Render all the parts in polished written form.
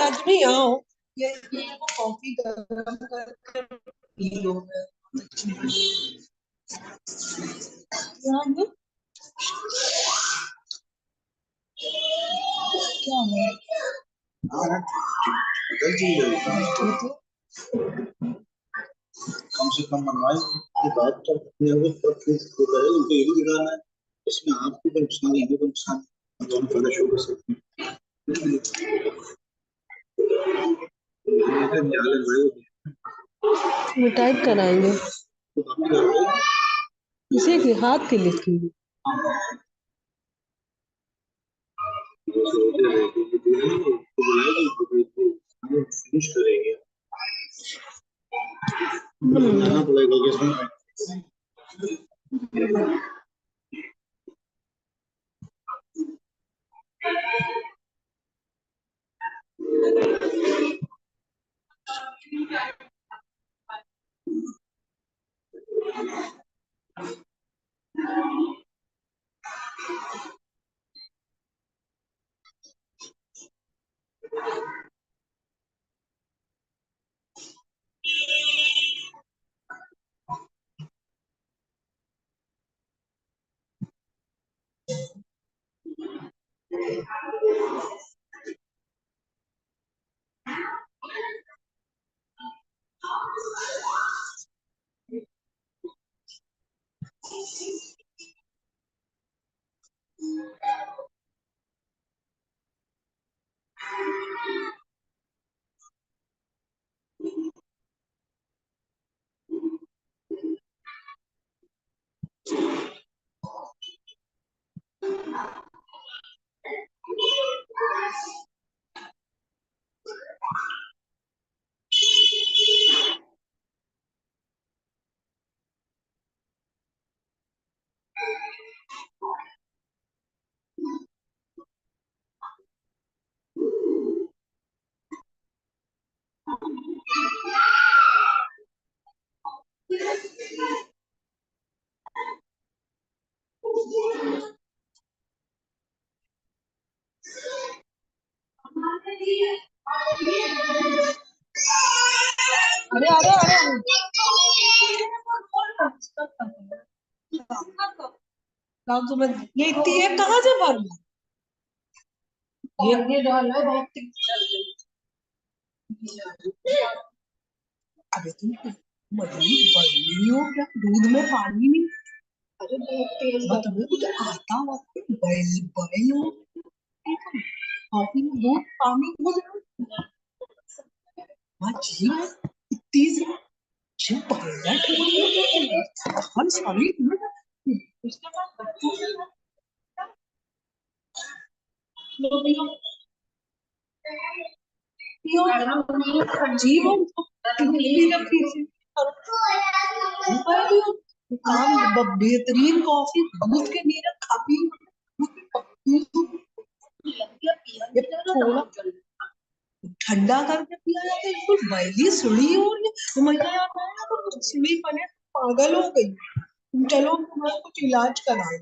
आज नहीं आओ, ये कॉफी गरम करके पी लो। क्या है? कम से कम मनवाए की बात तो उनको ये भी दिखाना है, इसमें आपको भी नुकसान है, भी नुकसान है, दोनों पहले शुरू कर सकते हैं। वो टाइप कराएंगे इसी के हाथ के लिखी फिनिश करेंगे बनाना पड़ेगा इसमें। अरे अरे अरे ये इतनी है कहाँ से भर ये डाल है बहुत अबे तुम मछली बनी हो क्या? दूध में पानी नहीं? अरे बहुत तेज तुम्हें कुछ आता हुआ बॉयल हो? कॉफी में दूध पानी हो जाए? हाँ जी, इतनी सी जी बॉयलर थोड़ी हम सॉरी उसके बाद बच्चों से जी वो काम बेहतरीन कॉफी दूध के नीचे काफी ये थोड़ा ठंडा करके पिया जाता है। बिल्कुल वैली सुड़ी हो रही है तो मैं क्या यार मैं ना तो कुछ सुड़ी बने पागल हो गई। चलो तुम्हारा कुछ इलाज कराए।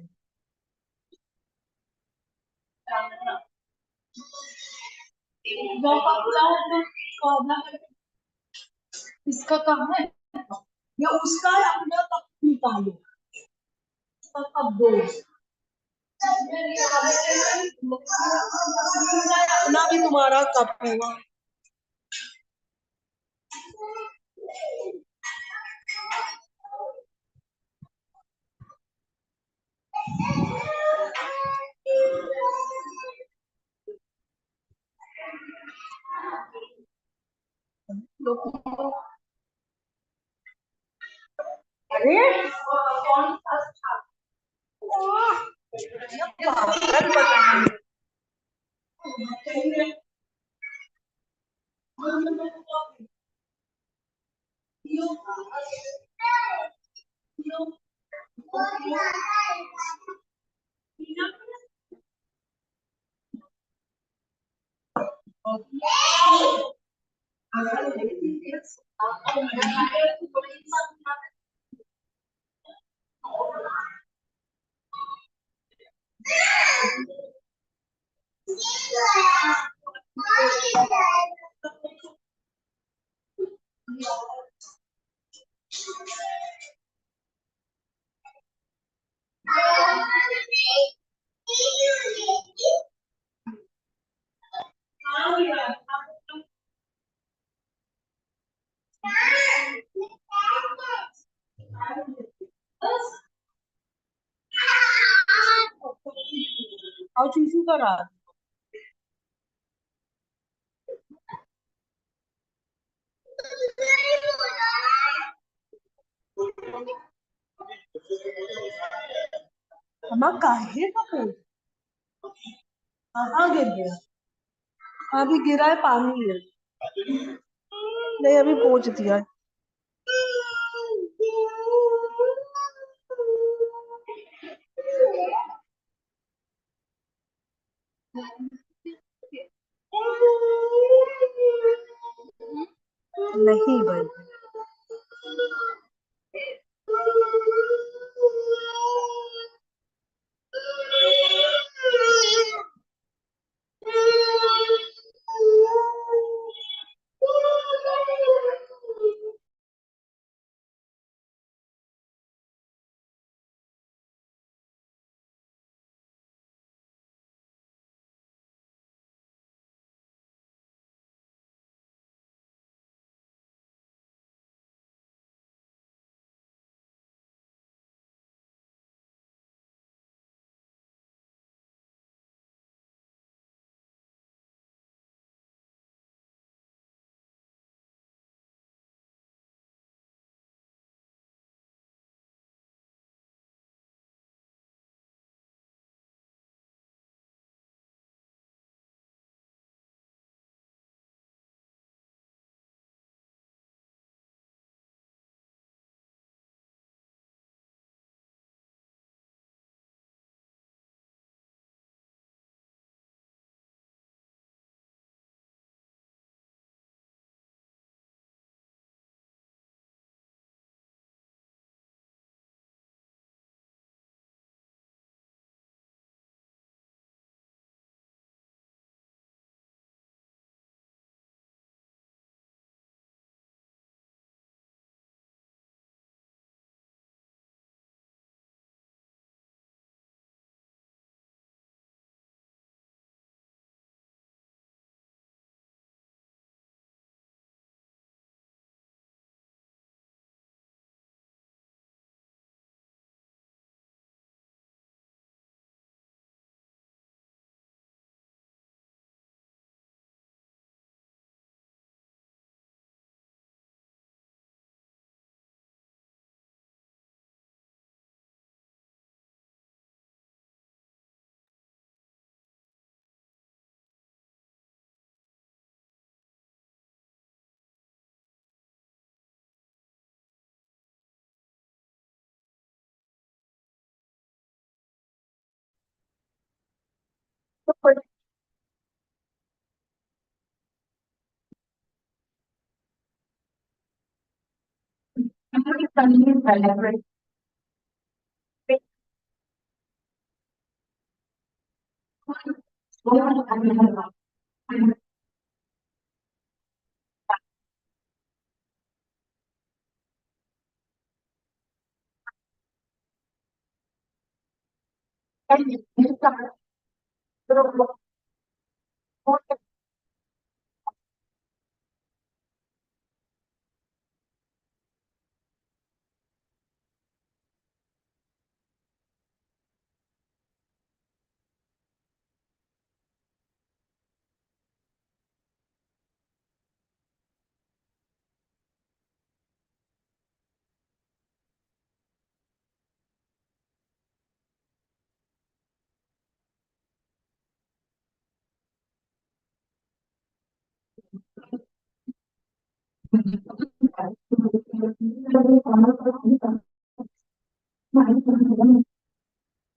इसका कहाँ है या उसका है अपना कप निकालो उसका कप दो अपना भी तुम्हारा कप है वहाँ। अरे कौन सा और चीजू करा हम काहे का पूछ कहाँ गिर गया? अभी गिरा है पानी है नहीं अभी पहुंच दिया है। नहीं भाई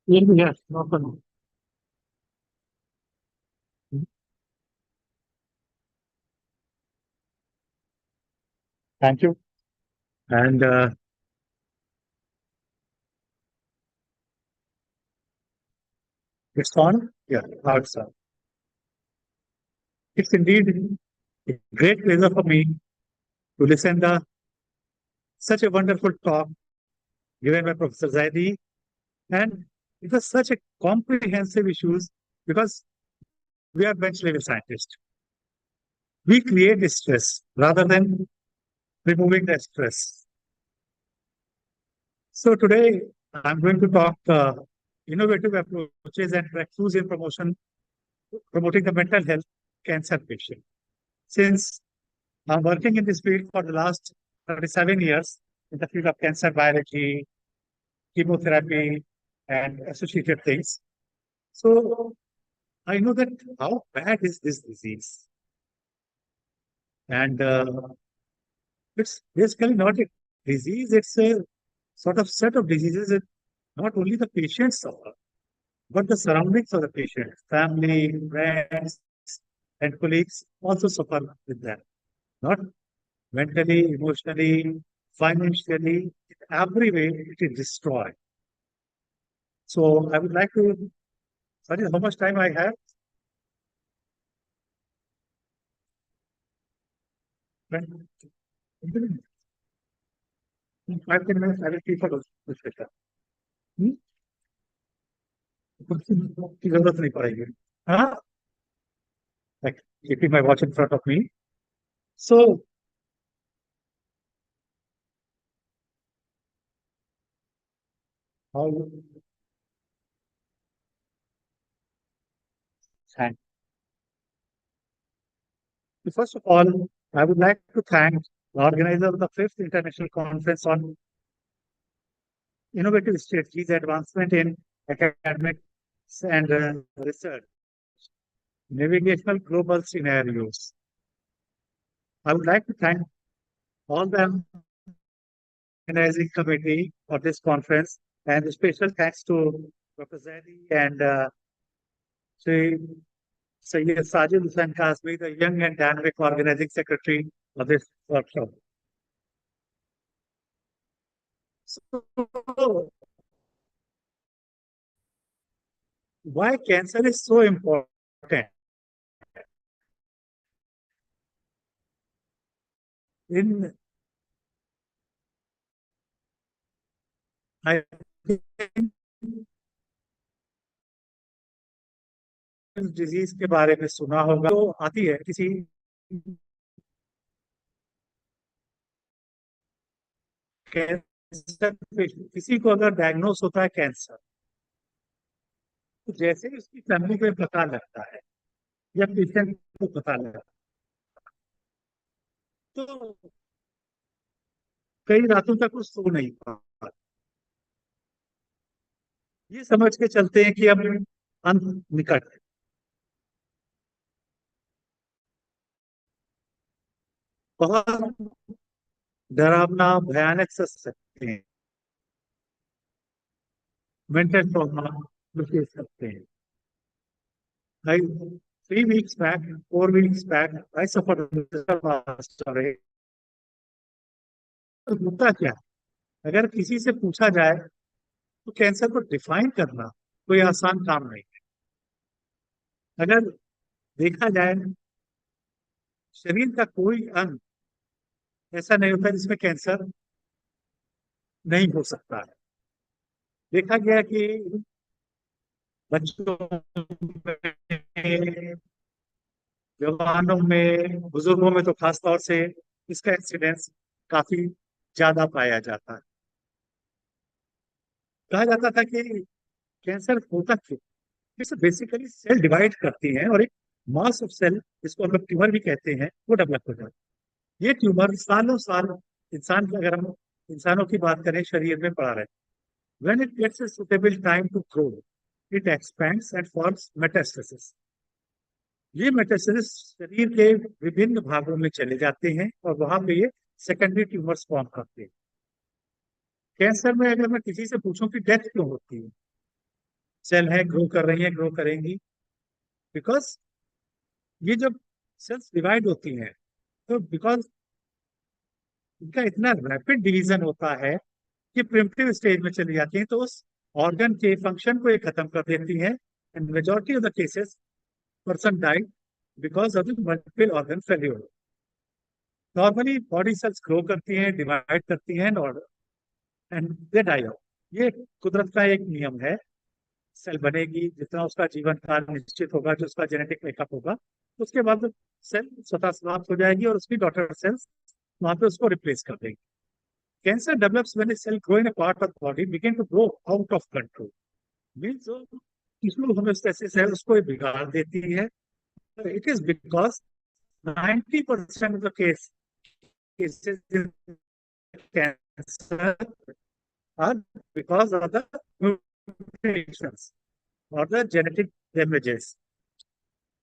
Yes, no problem. Thank you. And it's on? Yeah, now it's on. It's indeed a great pleasure for me to listen to such a wonderful talk given by Professor Zaidi. And it was such a comprehensive issues because we are bench level scientists. We create stress rather than removing the stress. So today I'm going to talk innovative approaches and breakthroughs in promoting the mental health cancer patient. Since I'm working in this field for the last 37 years in the field of cancer biology, chemotherapy, and associated things. So I know that how bad is this disease. And it's basically not a disease, it's a sort of set of diseases that not only the patients suffer, but the surroundings of the patient, family, friends, and colleagues also suffer with that. Not mentally, emotionally, financially, in every way, it is destroyed. So I would like to, sorry, how much time I have? 5 10 minutes, I will keep for those discussion. की जरूरत नहीं पड़ेगी हाँ like keeping my watch in front of me. So how thank first of all, I would like to thank the organizer of the fifth international conference on innovative strategies advancement in academics and research, navigational global scenarios. I would like to thank all the organizing committee of this conference and a special thanks to Dr. Zaidi and Sri Sayyid Sajid Hussain Kazmi, the young and dynamic organizing secretary of this workshop. So, why cancer is so important? In I think disease के बारे में सुना होगा तो आती है cancer किसी को अगर डायग्नोस होता है कैंसर तो जैसे ही उसकी फैमिली को पता लगता है या पेशेंट को पता लगता है तो कई रातों तक वो सो नहीं पाता ये समझ के चलते हैं कि अब अंत निकट है बहुत डरावना भयानक से सकते हैं मेंटल ट्रॉमा फेस करते हैं I 3 weeks back, 4 weeks back, I suffered story. तो होता क्या है? अगर किसी से पूछा जाए तो कैंसर को डिफाइन करना कोई आसान काम नहीं है। अगर देखा जाए, शरीर का कोई अंग ऐसा नहीं होता जिसमें कैंसर नहीं हो सकता है। देखा गया कि बच्चों में, जवानों में, बुजुर्गों में तो खास तौर से इसका इंसिडेंस काफी ज्यादा पाया जाता है। कहा जाता था कि कैंसर होता क्यों? इसे बेसिकली सेल डिवाइड करती हैं और एक मास ऑफ सेल, जिसको हम लोग ट्यूमर भी कहते हैं, वो डेवलप हो जाता है। ये ट्यूमर सालों साल इंसान की, अगर हम इंसानों की बात करें, शरीर में पड़ा रहता है। When it gets a suitable time to grow, it expands and forms metastasis. ये मेटास्टेसिस शरीर के विभिन्न भागों में चले जाते हैं और वहां पे ये सेकेंडरी ट्यूमर्स फॉर्म करते हैं। कैंसर में अगर मैं किसी से पूछूं कि डेथ क्यों होती है, सेल है, ग्रो कर रही है, ग्रो करेंगी, बिकॉज ये जब सेल्स डिवाइड होती हैं तो बिकॉज इनका इतना रैपिड डिवीजन होता है कि प्रिमिटिव स्टेज में चली जाती हैं, तो उस ऑर्गन के फंक्शन को ये खत्म कर देती हैं। And majority of the cases person died because of the multiple organ failure. Normally body cells grow करती हैं, डिवाइड करती हैं एंड दे डाई आउट। ये कुदरत का एक नियम है। सेल बनेगी, जितना उसका जीवन काल निश्चित होगा, जो उसका जेनेटिक मेकअप होगा, उसके बाद सेल स्वतः समाप्त हो जाएगी और उसकी डॉटर सेल्स वहां पे उसको रिप्लेस कर देंगी। Cancer develops when a cell grow in a part of the body begin to grow out of control, means जो टिश्यू होम्योस्टेसिस है उसको ये बिगाड़ देती है। It is because 90% of the cases in cancer are because of the mutations or the genetic damages.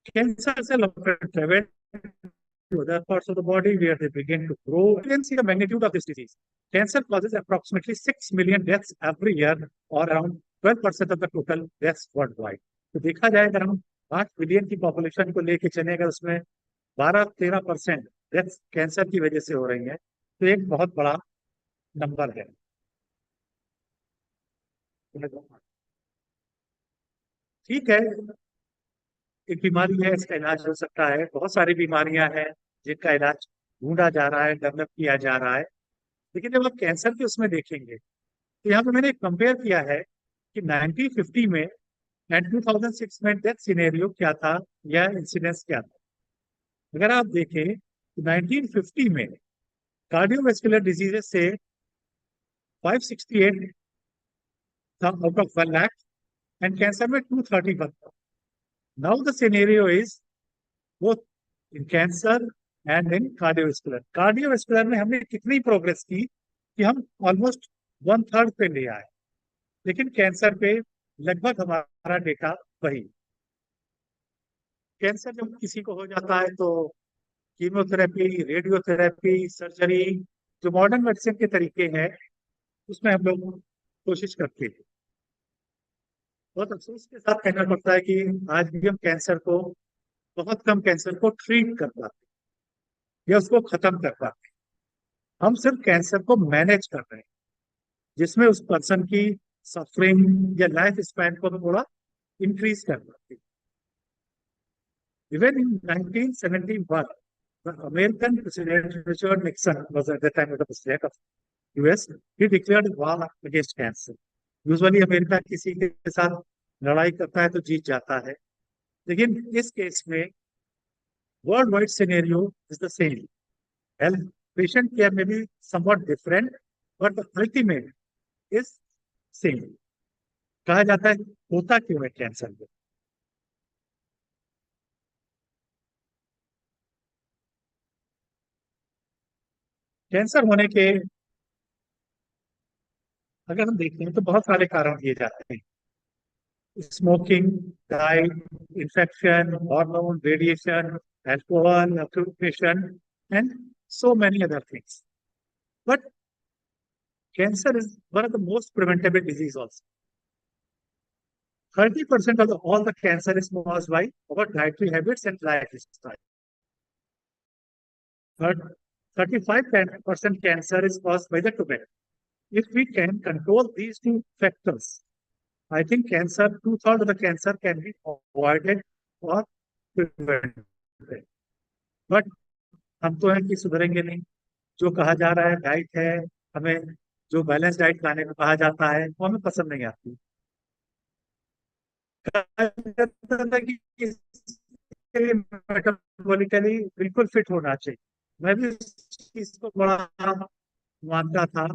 Cancer cells often travel to other parts of the body where they begin to grow. You can see the magnitude of this disease. Cancer causes approximately 6 million deaths every year, or around 12% of the total deaths worldwide. तो देखा जाए, अगर हम 8 billion की population को लेके चले, अगर उसमें 12-13% डेथ कैंसर की वजह से हो रही है, तो एक बहुत बड़ा नंबर है। ठीक है, एक बीमारी है, इसका इलाज हो सकता है। बहुत सारी बीमारियां हैं जिनका इलाज ढूंढा जा रहा है, डेवलप किया जा रहा है। लेकिन जब आप कैंसर के उसमें देखेंगे तो यहाँ पे मैंने कंपेयर किया है कि 1950 में एंड 2006 में डेथ सिनेरियो क्या था या इंसिडेंस क्या था। अगर आप देखें तो 1950 में कार्डियोवैस्कुलर डिजीजेस से 568 था out of 1 lakh, and cancer में 231 था। Now the scenario is both in cancer and in cardiovascular. Cardiovascular में हमने कितनी प्रोग्रेस की कि हम ऑलमोस्ट 1/3 पे ले आए, लेकिन कैंसर पे लगभग हमारा डेटा वही। कैंसर जब किसी को हो जाता है तो कीमोथेरेपी, रेडियोथेरेपी, सर्जरी, जो मॉडर्न मेडिसिन के तरीके हैं, उसमें हम लोग कोशिश करते हैं। बहुत अफसोस के साथ कहना पड़ता है कि आज भी हम कैंसर को, बहुत कम कैंसर को ट्रीट कर पाते हैं या उसको खत्म कर पाते हैं। हम सिर्फ कैंसर को मैनेज कर रहे हैं, जिसमें उस पर्सन की सफरिंग या लाइफ स्पैन को थोड़ा इंक्रीज कर पाते हैं। Even in 1971, the American President Richard Nixon was at the time of the president of US. He declared war against cancer. Usually America किसी के साथ लड़ाई करता है तो जीत जाता है, लेकिन इस केस में world wide scenario is the same. Health patient care में भी somewhat different, but ultimate is same. कहा जाता है होता क्यों है कैंसर में। कैंसर होने के अगर हम देखते हैं तो बहुत सारे कारण दिए जाते हैं। Smoking, diet, infection, hormone, radiation, alcohol, occupation, and so many other things. But cancer is one of the most preventable disease also. 30% of all the cancer is caused by our dietary habits and lifestyle. But 35% cancer is caused by the tobacco. If we can control these two factors, I think cancer, 2/3 of the cancer can be avoided or prevented. But हम तो है कि सुधरेंगे नहीं. जो कहा जा रहा है डाइट है, हमें जो बैलेंस डाइट खाने को कहा जाता है वो हमें पसंद नहीं आती. कहा जाता था कि मेटाबॉलिकली बिल्कुल फिट होना चाहिए. मैं भी इस चीज को बड़ा मानता था.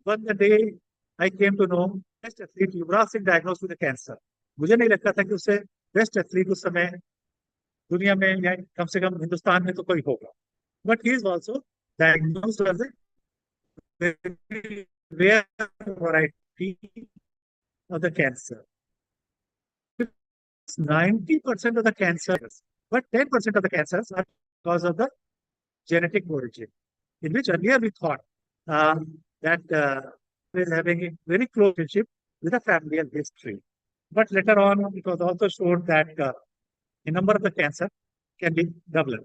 But the day I came to know best athlete Yuvraj Singh diagnosed with cancer. मुझे नहीं लगता था कि उसे बेस्ट एथलीट उस समय दुनिया में या कम से कम हिंदुस्तान में तो कोई होगा. But he is also diagnosed as a very rare variety of the cancer. 90% of the cancers, but 10% of the cancers are because of the genetic origin, in which earlier we thought that is having a very close relationship with the familial history. But later on, it was also shown that a number of the cancer can be doubled.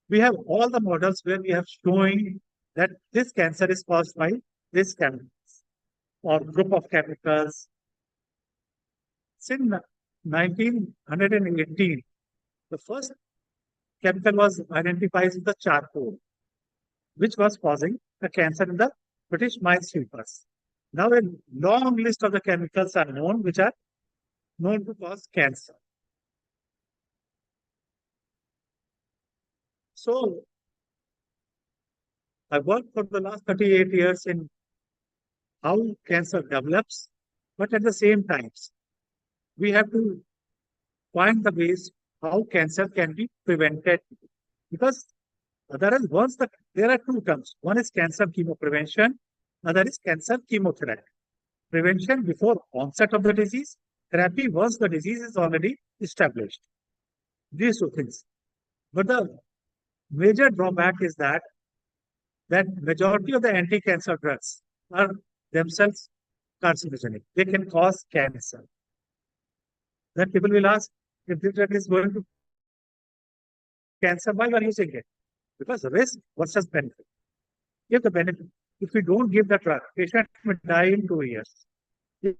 We have all the models where we have showing that this cancer is caused by this chemicals or group of chemicals. Since 1918, the first chemical was identified as the charcoal, which was causing the cancer in the British minesweepers. Now a long list of the chemicals are known which are known to cause cancer. So I worked for the last 38 years in how cancer develops, but at the same time, we have to find the ways how cancer can be prevented. Because there are two terms. One is cancer chemoprevention, other is cancer chemotherapy. Prevention before onset of the disease, therapy once the disease is already established. These two things. But the major drawback is that majority of the anti-cancer drugs are themselves carcinogenic. They can cause cancer. Then people will ask, if this drug is going to cancer, why are you using it? Because risk versus benefit. If we don't give the drug, patient will die in 2 years. If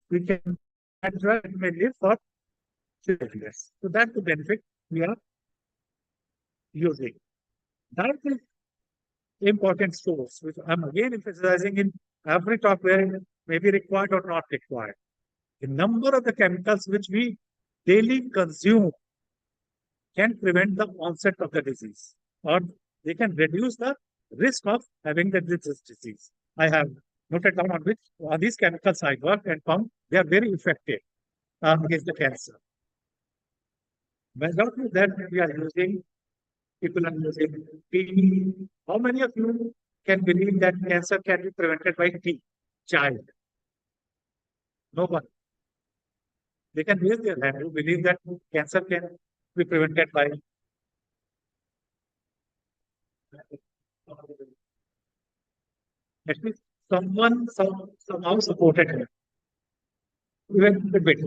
we can that drug may live for 5 years. So that's the benefit we are using. That is important source, which I'm again emphasizing in every talk where it may be required or not required. The number of the chemicals which we daily consume can prevent the onset of the disease, or they can reduce the risk of having the disease. I have noted down on these chemicals I worked and found they are very effective against the cancer. Majority that we are using, people are using tea. How many of you can believe that cancer can be prevented by tea? Child. No one. They can raise their hand to believe that cancer can be prevented by at least someone somehow supported him. Even a bit.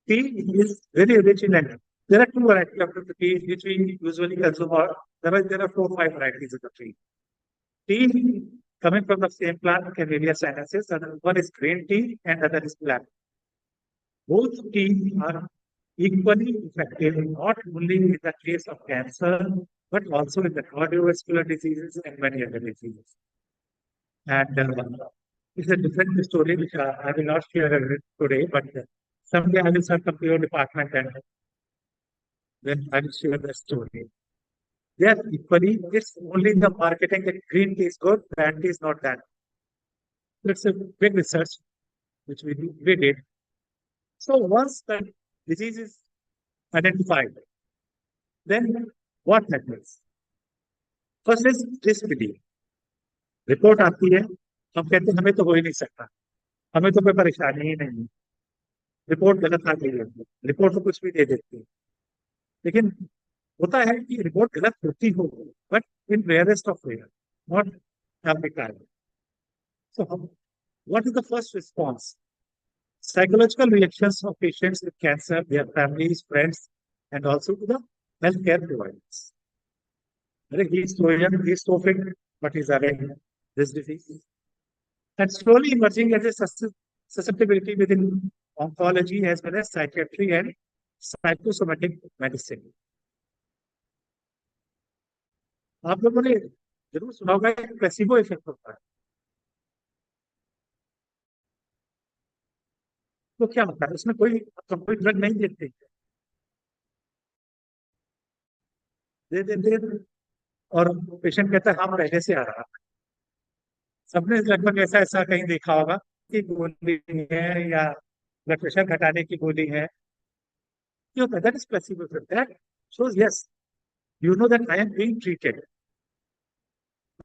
Tea is very rich in energy. There are two varieties of the tea which we usually consume, or there are 4 or 5 varieties of the tea. Tea coming from the same plant, Camellia sinensis, and one is green tea and other is black. Both teas are equally effective, not only in the case of cancer, but also in the cardiovascular diseases and many other diseases. And it's a different story, which I will not share it today, but someday I will come to your department and then I will share the story. They are equally, it's only in the marketing that green tea is good, black tea is not that. It's a big research which we did. So once the disease is identified, then what happens? First is disbelief. Report आती है, हम कहते हैं हमें तो हो ही नहीं सकता, हमें तो कोई परेशानी ही नहीं, रिपोर्ट गलत आ गई है, रिपोर्ट तो कुछ भी दे देती है. लेकिन होता है कि रिपोर्ट गलत होती हो, but in rarest of rare, not every time. So What is the first response? Psychological reactions of patients with cancer, their families, friends, and also to the healthcare providers. He's so young, he's so fit, but he's having this disease. And slowly emerging as a susceptibility within oncology as well as psychiatry and psychosomatic medicine. आप लोगों ने जरूर सुना होगा placebo effect होता है। तो क्या होता है उसमें कोई ड्रग नहीं देते, दे देते और पेशेंट कहता है हाँ पहले से आ रहा। सबने लगभग ऐसा ऐसा कहीं देखा होगा कि गोली है या ब्लड प्रेशर घटाने की गोली है, क्यों that is placebo effect. That shows yes you know that I am being treated,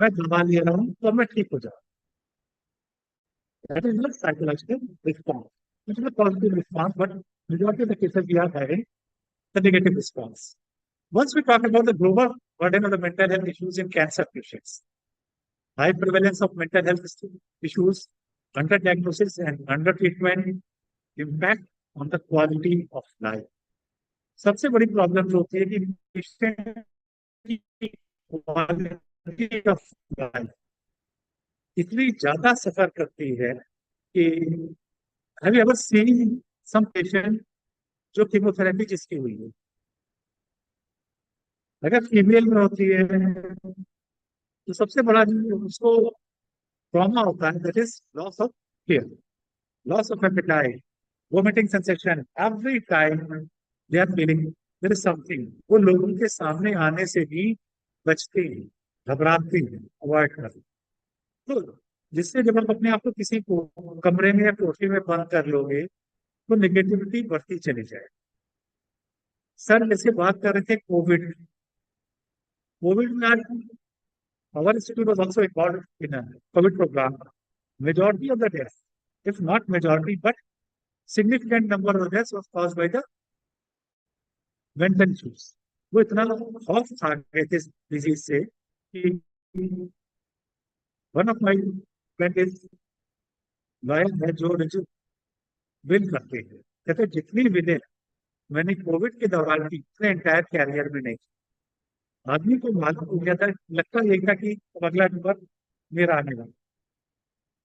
मैं दवा ले रहा हूँ तो मैं ठीक हो जाऊँ। That is not psychological response, it is a positive response, but majority of the cases we are having the negative response. Once we talk about the global burden of the mental health issues in cancer patients, high prevalence of mental health issues, underdiagnosis and undertreatment impact on the quality of life. सबसे बड़ी problem जो होती है कि patient की quality of life इतनी ज्यादा सफर करती है कि have you ever seen some patient जो कीमोथेरेपी जिसकी हुई है, अगर फीमेल में होती है तो सबसे बड़ा उसको ट्रॉमा होता है, that is loss of fear, loss of appetite, vomiting sensation, every time they are feeling there is something, वो लोगों के सामने आने से भी बचते हैं, घबराते हैं, अवॉइड करते हैं। तो जिससे जब आप अपने आप को किसी को कमरे में या कोठरी में बंद कर लोगे तो नेगेटिविटी बढ़ती चली जाए। सर जैसे बात कर रहे थे कोविड में our institute was also involved in a COVID program. Majority of the deaths, if not majority, but significant number of deaths was caused by the mental issues. वो इतना खौफ खा गए थे इस डिजीज से कि one of my friend is lawyer है जो विल करते हैं, कहते जितनी विलें मैंने कोविड के दौरान की इतने एंटायर कैरियर में नहीं, आदमी को मालूम हो गया था, लगता यही था कि अगला नंबर मेरा आने वाला।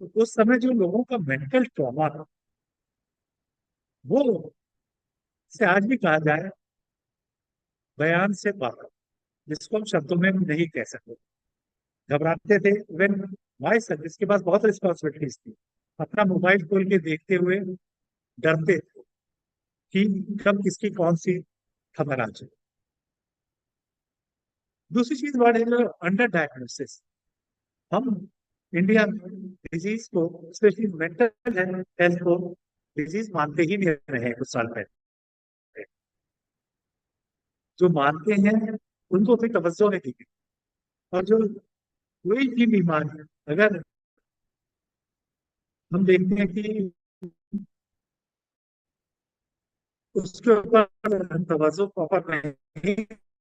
तो उस समय जो लोगों का मेंटल ट्रॉमा था वो से आज भी कहा जाए बयान से बाहर, जिसको हम शब्दों में नहीं कह सकते। घबराते थे, इवन माई सर जिसके पास बहुत रिस्पॉन्सिबिलिटीज थी, अपना मोबाइल खोल के देखते हुए डरते थे कि कब किसकी कौन सी खबर आ जाए। दूसरी चीज वर्ड है अंडर डायग्नोसिस। हम इंडिया में डिजीज को, स्पेशली मेंटल हेल्थ को डिजीज मानते ही नहीं रहे कुछ साल पहले। जो मानते हैं उनको फिर तवज्जो नहीं दी गई, और जो कोई भी बीमारी अगर हम देखते हैं कि उसके ऊपर तवज्जो प्रॉपर नहीं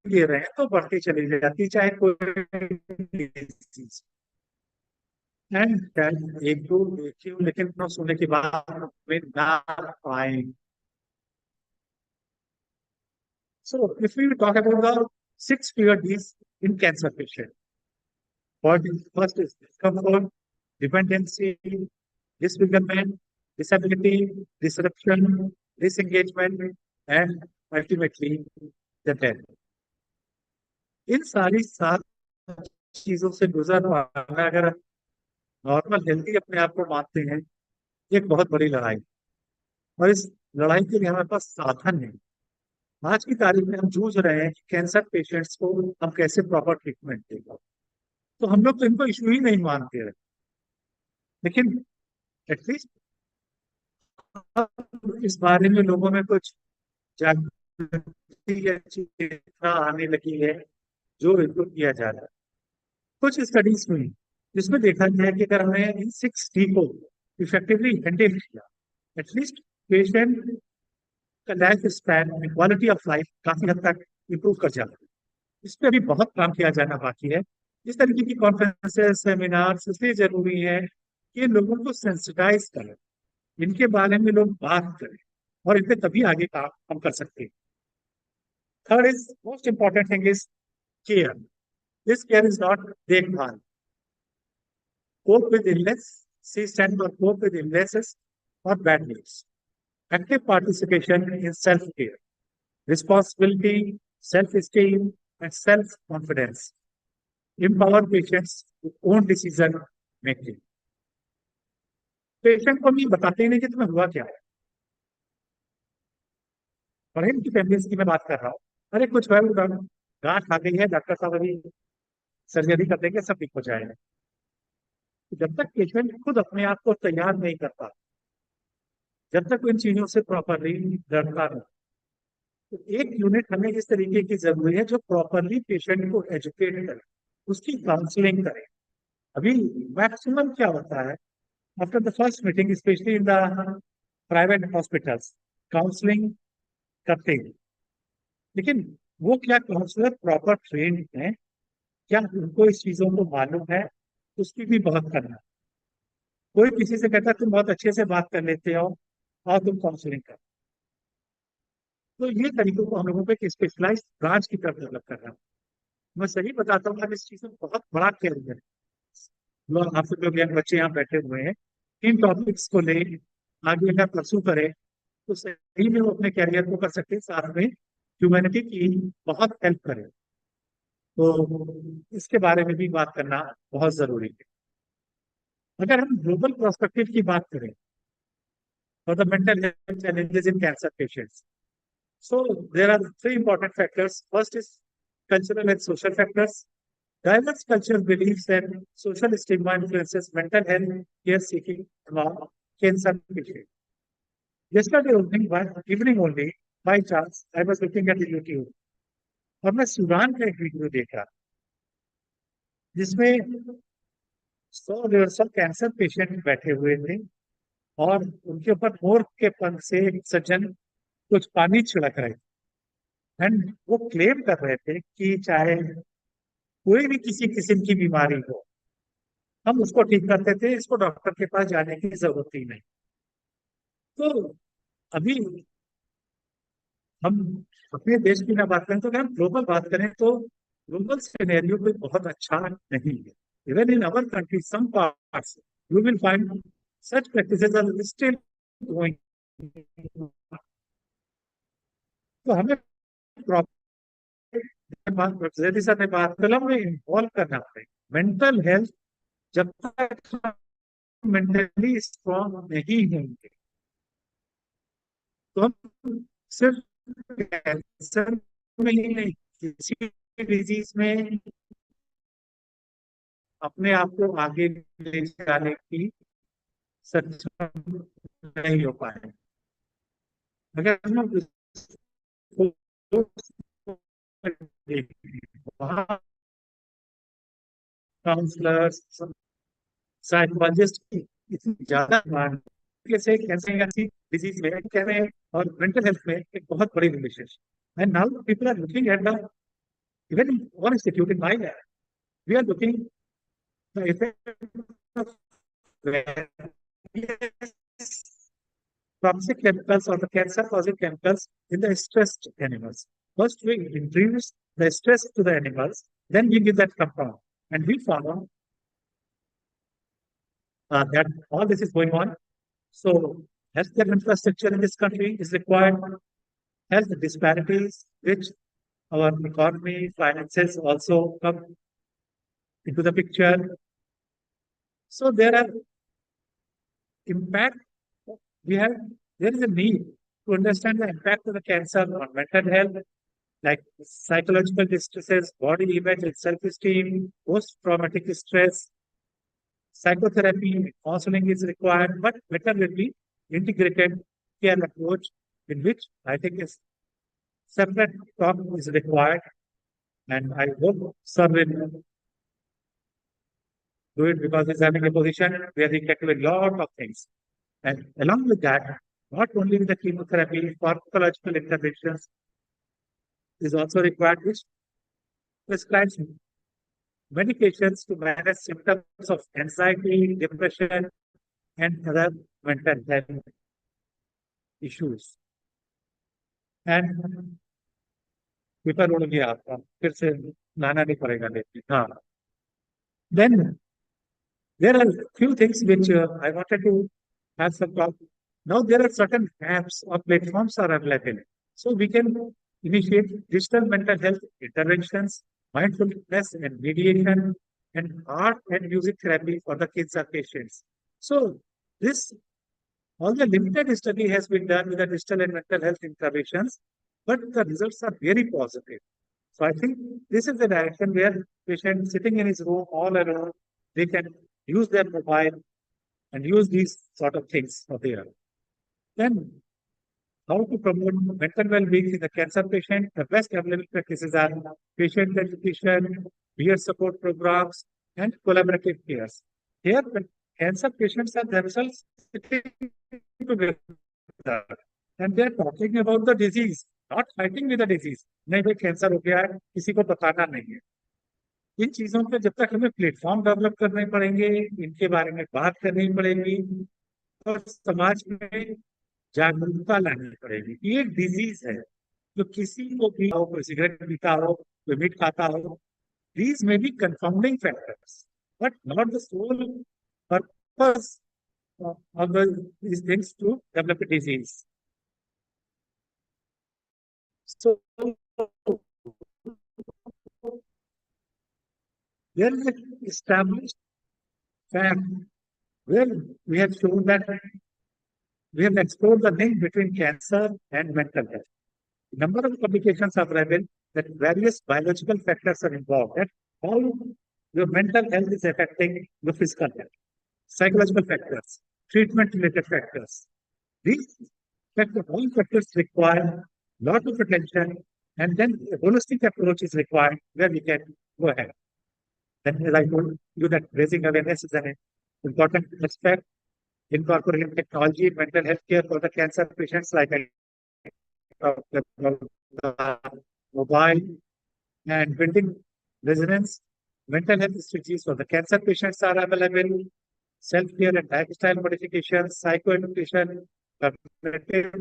दे रहे हैं तो बढ़ती चली जाती, चाहे कोई चीज। एंड एक दो देखी हूँ लेकिन ना सुनने के बाद में ना पाए। So if we talk about the 6 fear Ds in cancer patient, first is discomfort, dependency, disfigurement, disability, disruption, disengagement, and ultimately the death. इन सारी 7 चीजों से गुजर पाना, अगर नॉर्मल हेल्थी अपने आप को मानते हैं, एक बहुत बड़ी लड़ाई, और इस लड़ाई के लिए हमारे पास साधन है। आज की तारीख में हम जूझ रहे हैं कि कैंसर पेशेंट्स को हम कैसे प्रॉपर ट्रीटमेंट देगा। तो हम लोग तो इनको इशू ही नहीं मानते रहे, लेकिन एटलीस्ट इस बारे में लोगों में कुछ जागृति या चेतना आने लगी है जो इनको किया जा रहा है। कुछ स्टडीज हुई जिसमें देखा गया कि अगर हमने इन 6 डी को इफेक्टिवली हैंडल किया, एटलीस्ट पेशेंट का life span, quality of life काफी हद तक इम्प्रूव कर जाता है। इस पर अभी बहुत काम किया जाना बाकी है। इस तरीके की कॉन्फ्रेंसेस, सेमिनार्स इसलिए जरूरी है कि लोगों को सेंसिटाइज करें, इनके बारे में लोग बात करें और इन पे तभी आगे काम हम कर सकते हैं। Third is most important thing is care. This care is not देखभाल. Cope with illness, C stands for cope with illnesses or bad news. Active participation in self-care, responsibility, self-esteem, and self-confidence. Empower patients to own decision making. Patient को भी बताते ही नहीं कि तुम्हें हुआ क्या है, और इनकी फैमिलीज की मैं बात कर रहा हूँ, अरे कुछ गांठ आ गई है, डॉक्टर साहब अभी सर्जरी कर देंगे, सब ठीक हो जाएगा। तो जब तक पेशेंट खुद अपने आप को तैयार नहीं करता, जब तक इन चीजों से प्रॉपरली लड़ता नहीं, तो एक यूनिट हमें इस तरीके की जरूरी है जो प्रॉपरली पेशेंट को एजुकेट करे, उसकी काउंसलिंग करे। अभी मैक्सिमम क्या होता है, after the first meeting specially in the private hospitals, counselling करते हैं, लेकिन वो क्या काउंसलर प्रॉपर ट्रेन है, क्या उनको इस चीजों को मालूम है, उसकी भी बहुत करना। कोई किसी से कहता है तुम बहुत अच्छे से बात कर लेते हो और तुम काउंसलिंग कर, तो ये तरीकों को हम लोगों को एक स्पेशलाइज्ड ब्रांच की तरफ डेवलप कर रहा हूँ। मैं सही बताता हूँ, इस चीज में बहुत बड़ा कैरियर है। लोग आप जो यंग बच्चे यहाँ बैठे हुए हैं, इन टॉपिक्स को ले आगे अगर परसू करें तो सही में वो अपने कैरियर को कर सकते हैं, साथ में ह्यूमैनिटी की बहुत हेल्प करें। तो इसके बारे में भी बात करना बहुत जरूरी है। अगर हम ग्लोबल पर्सपेक्टिव की बात करें for the mental health challenges in cancer patients, so there are three important factors. First is cultural and social factors. Diverse cultural beliefs and social stigma influences mental health care seeking among cancer patients. Yesterday evening only, by chance, I was looking at the YouTube और मैं Sudan का एक video देखा जिसमें 100 cancer patient बैठे हुए थे और उनके ऊपर मोर के पंख से एक सज्जन कुछ पानी छिड़क रहे थे, एंड वो क्लेम कर रहे थे कि चाहे कोई भी किसी किस्म की बीमारी हो, हम उसको ठीक करते थे, इसको डॉक्टर के पास जाने की जरूरत ही नहीं। तो अभी हम अपने देश की ना बात करें, तो अगर हम ग्लोबल बात करें तो ग्लोबल सिनेरियो कोई बहुत अच्छा नहीं है। Even in our country some parts you will find such practices are still going. तो हमें सर ने बात कलम में इन्वॉल्व करना पड़ेगा। मेंटल हेल्थ जब तक मेंटली स्ट्रॉन्ग नहीं होंगे तो हम सिर्फ कैंसर में ही नहीं, किसी डिजीज में अपने आप को आगे ले जाने की सक्षम नहीं हो पाए। अगर हम वहाँ काउंसलर्स, साइकोलॉजिस्ट की इतनी ज्यादा डिमांड कैसे कैसे ऐसी डिजीज में कह रहे हैं और मेंटल हेल्थ में एक बहुत बड़ी relationship. And now people are looking at the even one institute in my lab, we are looking the effect of toxic chemicals or the cancer causing chemicals in the stressed animals. First, we introduce the stress to the animals, then we give that compound. And we found that all this is going on. So, healthcare infrastructure in this country is required. Health disparities, which our economy, finances also come into the picture. So, there are impact. There is a need to understand the impact of the cancer on mental health, like psychological distresses, body image and self-esteem, post-traumatic stress. Psychotherapy, counseling is required, but better will be integrated care approach in which I think is separate talk is required, and I hope sir will do it because he's having a position where he can do a lot of things. And along with that, not only with the chemotherapy, pharmacological interventions is also required, which prescribes medications to manage symptoms of anxiety, depression, and other mental health issues. And paper उड़ गया आपका, फिर से लाना नहीं पड़ेगा, लेकिन हाँ. Then there are few things which I wanted to have some talk. Now there are certain apps or platforms are available. So we can initiate digital mental health interventions, mindfulness and mediation, and art and music therapy for the kids or patients. So this all the limited study has been done with the digital and mental health interventions, but the results are very positive. So I think this is the direction where patient sitting in his room all alone, they can use their mobile and use these sort of things for there. Then how to promote mental well-being in the cancer patient? The best available practices are patient education, peer support programs, and collaborative cares. Here, the cancer patients are themselves sitting together and they are talking about the disease, not fighting with the disease. नहीं भाई cancer हो गया है, किसी को बताना नहीं है. इन चीजों पे जब तक हमें प्लेटफॉर्म डेवलप करने पड़ेंगे, इनके बारे में बात करनी पड़ेगी और समाज में जागरूकता लानी पड़ेगी. ये एक डिजीज है जो किसी को भी हो, कोई सिगरेट पीता हो, कोई मीट खाता हो. These may be confounding factors, but not the sole purpose of these things to develop a disease. So there is an established fact where we have shown that we have explored the link between cancer and mental health. A number of publications have revealed that various biological factors are involved, that how your mental health is affecting your physical health, psychological factors, treatment-related factors. These factors, all factors require a lot of attention, and then a holistic approach is required where we can go ahead. Then, as I told you, that raising awareness is an important aspect. Incorporating technology in mental health care for the cancer patients, like I talked about the mobile, and building resilience. Mental health strategies for the cancer patients are available. Self-care and lifestyle modifications, psychoeducation, cognitive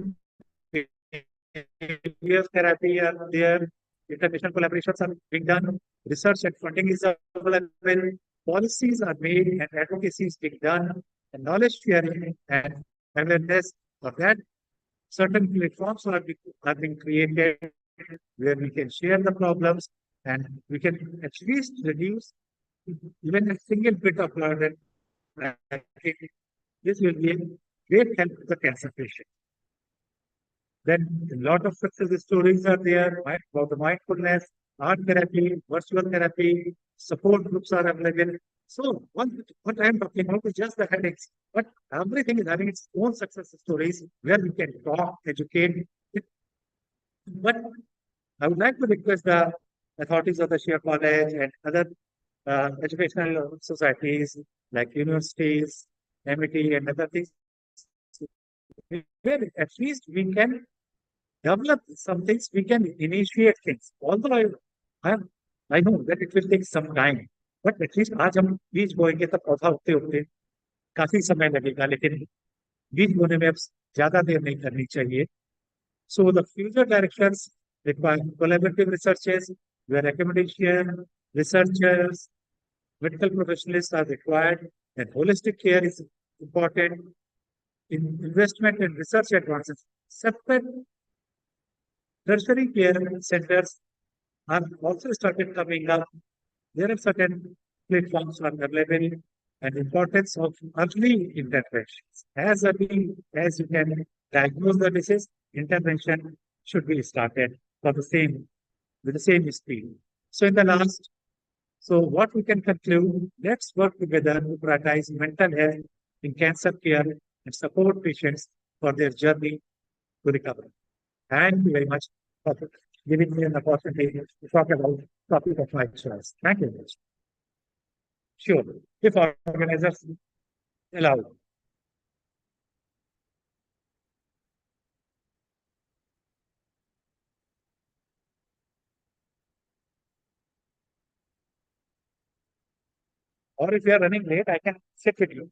behavior therapy are there. International collaborations are being done. Research and funding is available. Policies are made and advocacy is being done. And knowledge sharing and awareness of that. Certain platforms are being created where we can share the problems and we can at least reduce even a single bit of burden. I think this will be a great help to the cancer patient. Then a lot of success stories are there about the mindfulness, art therapy, virtual therapy, support groups are available. So what I am talking about is just the headaches, but everything is having its own success stories where we can talk, educate. But I would like to request the authorities of the Shia College and other educational societies like universities, MIT and other things, where at least we can develop some things, we can initiate things. Although I know that it will take some time, but at least आज हम बीज बोएंगे तब पौधा उगते उगते काफी समय लगेगा, लेकिन बीज बोने में अब ज्यादा देर नहीं करनी चाहिए. So the future directions require collaborative researches, where recommendation, researchers, medical professionals are required, and holistic care is important. In investment and research advances, separate tertiary care centers are also started coming up. There are certain platforms are available, and importance of early interventions. As early as you can diagnose the disease, intervention should be started for the same with the same speed. So in the last, so what we can conclude, let's work together to prioritize mental health in cancer care and support patients for their journey to recovery. Thank you very much for giving me an opportunity to talk about the topic of my choice. Thank you very much. Sure, if organizers allow. Or if you are running late, I can sit with you.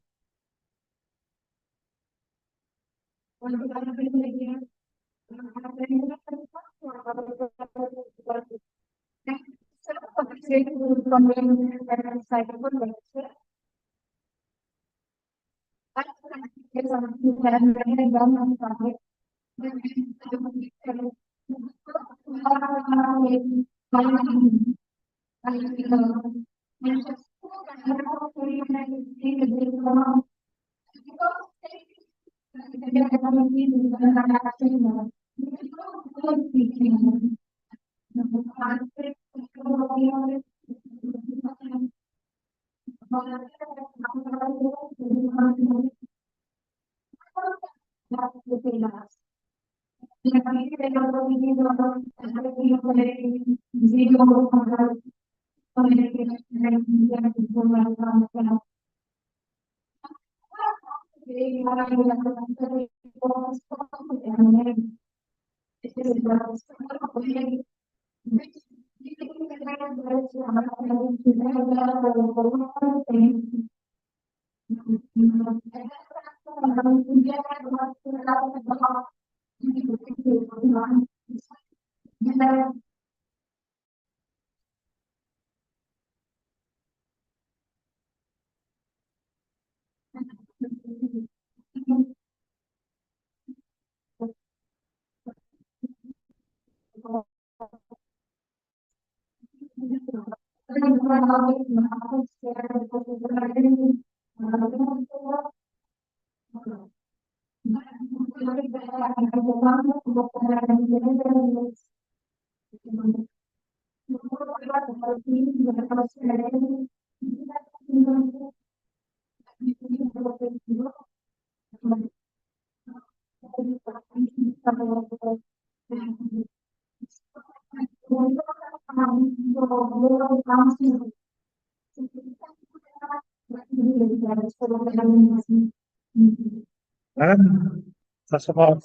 Madam, first of all,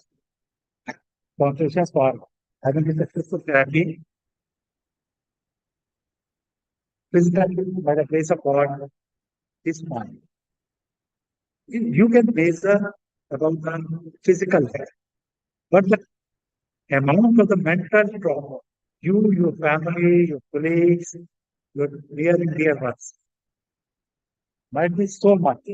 congratulations for having a successful therapy. Physically, by the grace of God, is fine. You can measure about the physical health, but the amount of the mental trauma, you, your family, your colleagues, your near and dear ones, might be so much.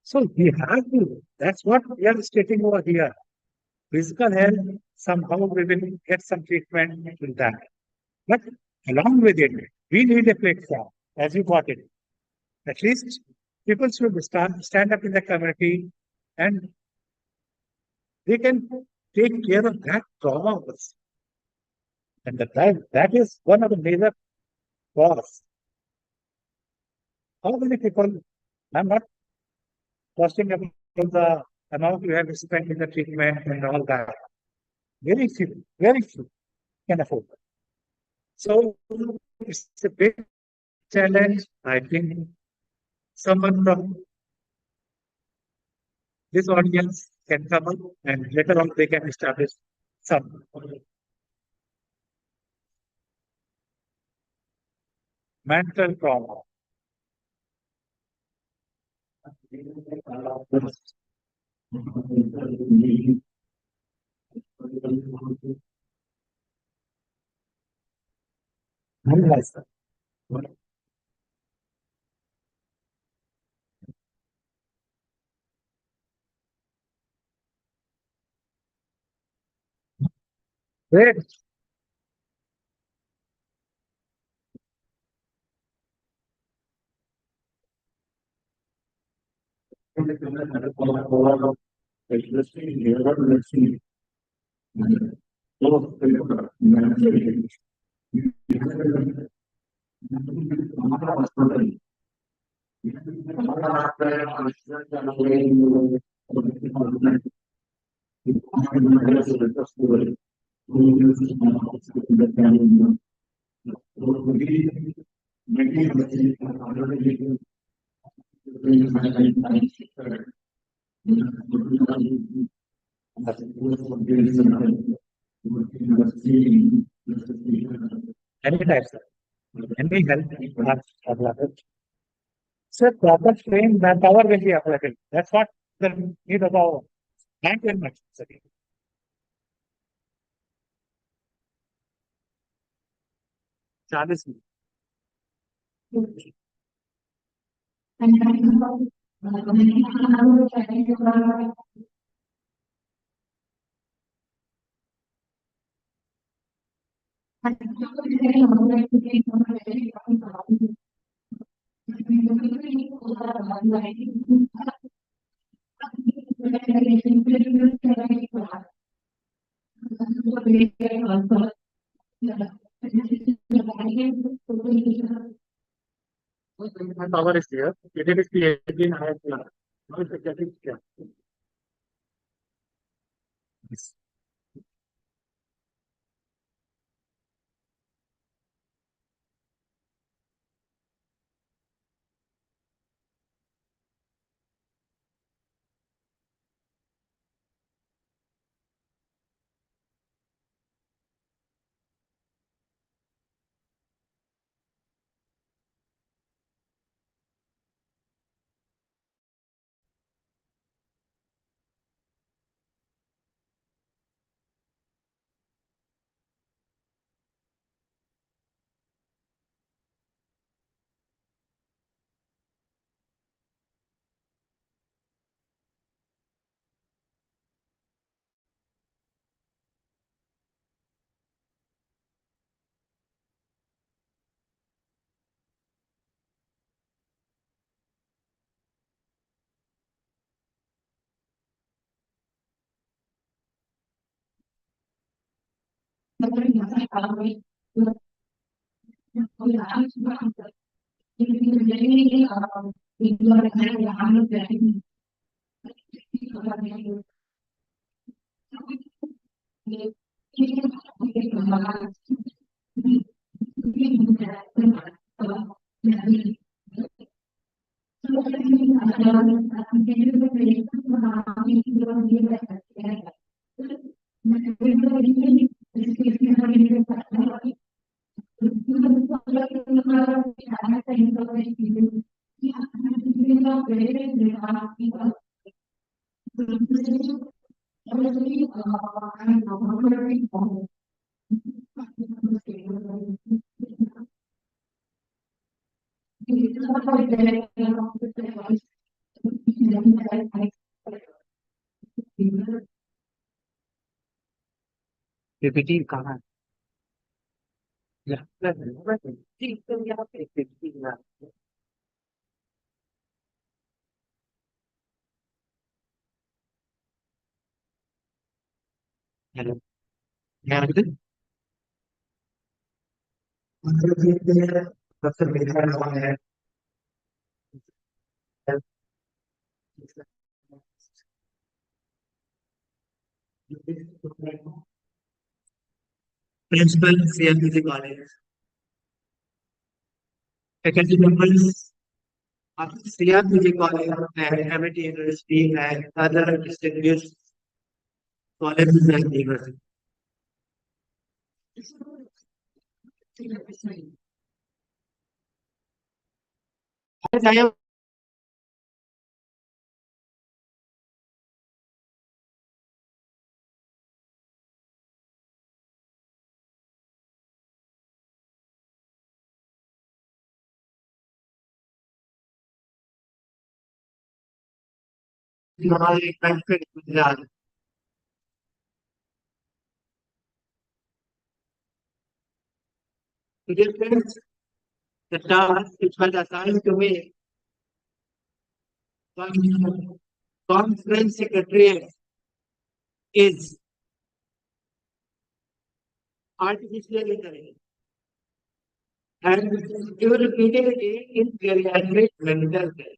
So we have to, that's what we are stating over here. Physical health, somehow we will get some treatment with that. But along with it, we need a platform, as you got it. At least people should stand up in the community and they can take care of that trauma also. And that is one of the major cause. How many people, I'm not costing about the amount you have spent in the treatment and all that. Very few can afford that. So it's a big challenge. I think someone from this audience can come up and later on they can establish some mental trauma. Analyze that. Great. Any types of any health available. So proper trained manpower will be available. That's what the need of our thank you very much sir. 40 minute. My power is here. It is PhD in higher class. Now it's getting here. Yes. PPT कहाँ है? यहाँ पे ठीक तो यहाँ पे PPT ना। Hello, यहाँ पे सबसे बेकार कौन है? Principal CMPC college, faculty members, आप CMPC कॉलेज है, MIT यूनिवर्सिटी है, अदर डिस्ट्रिक्ट कॉलेज है, यूनिवर्सिटी। हमारे benefit Gujarat difference the task which was assigned to me by conference secretary is artificial intelligence and you repeated it in geriatric mental health.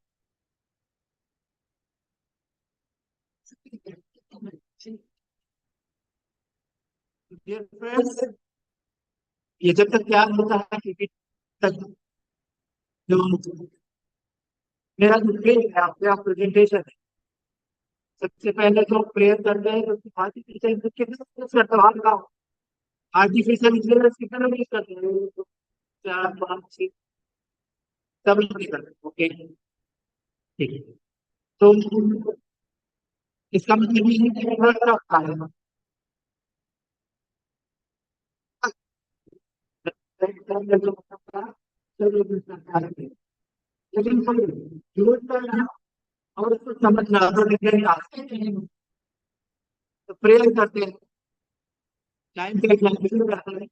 Difference ये जब तक क्या होता है कि तक जो मेरा जो पेज है आपका प्रेजेंटेशन है, सबसे पहले तो प्रेयर करते हैं तो आर्टिफिशियल कितना सवाल का आर्टिफिशियल इंटेलिजेंस कितना यूज करते हैं तो 4 5 6 सब लोग करते हैं। ओके ठीक है तो इसका मतलब ये है कि थोड़ा टफ आएगा। लेकिन कोई यूज करना और उसको समझना तो डिफरेंट आते हैं। तो प्रेयर करते हैं, टाइम के लिए शुरू करते हैं,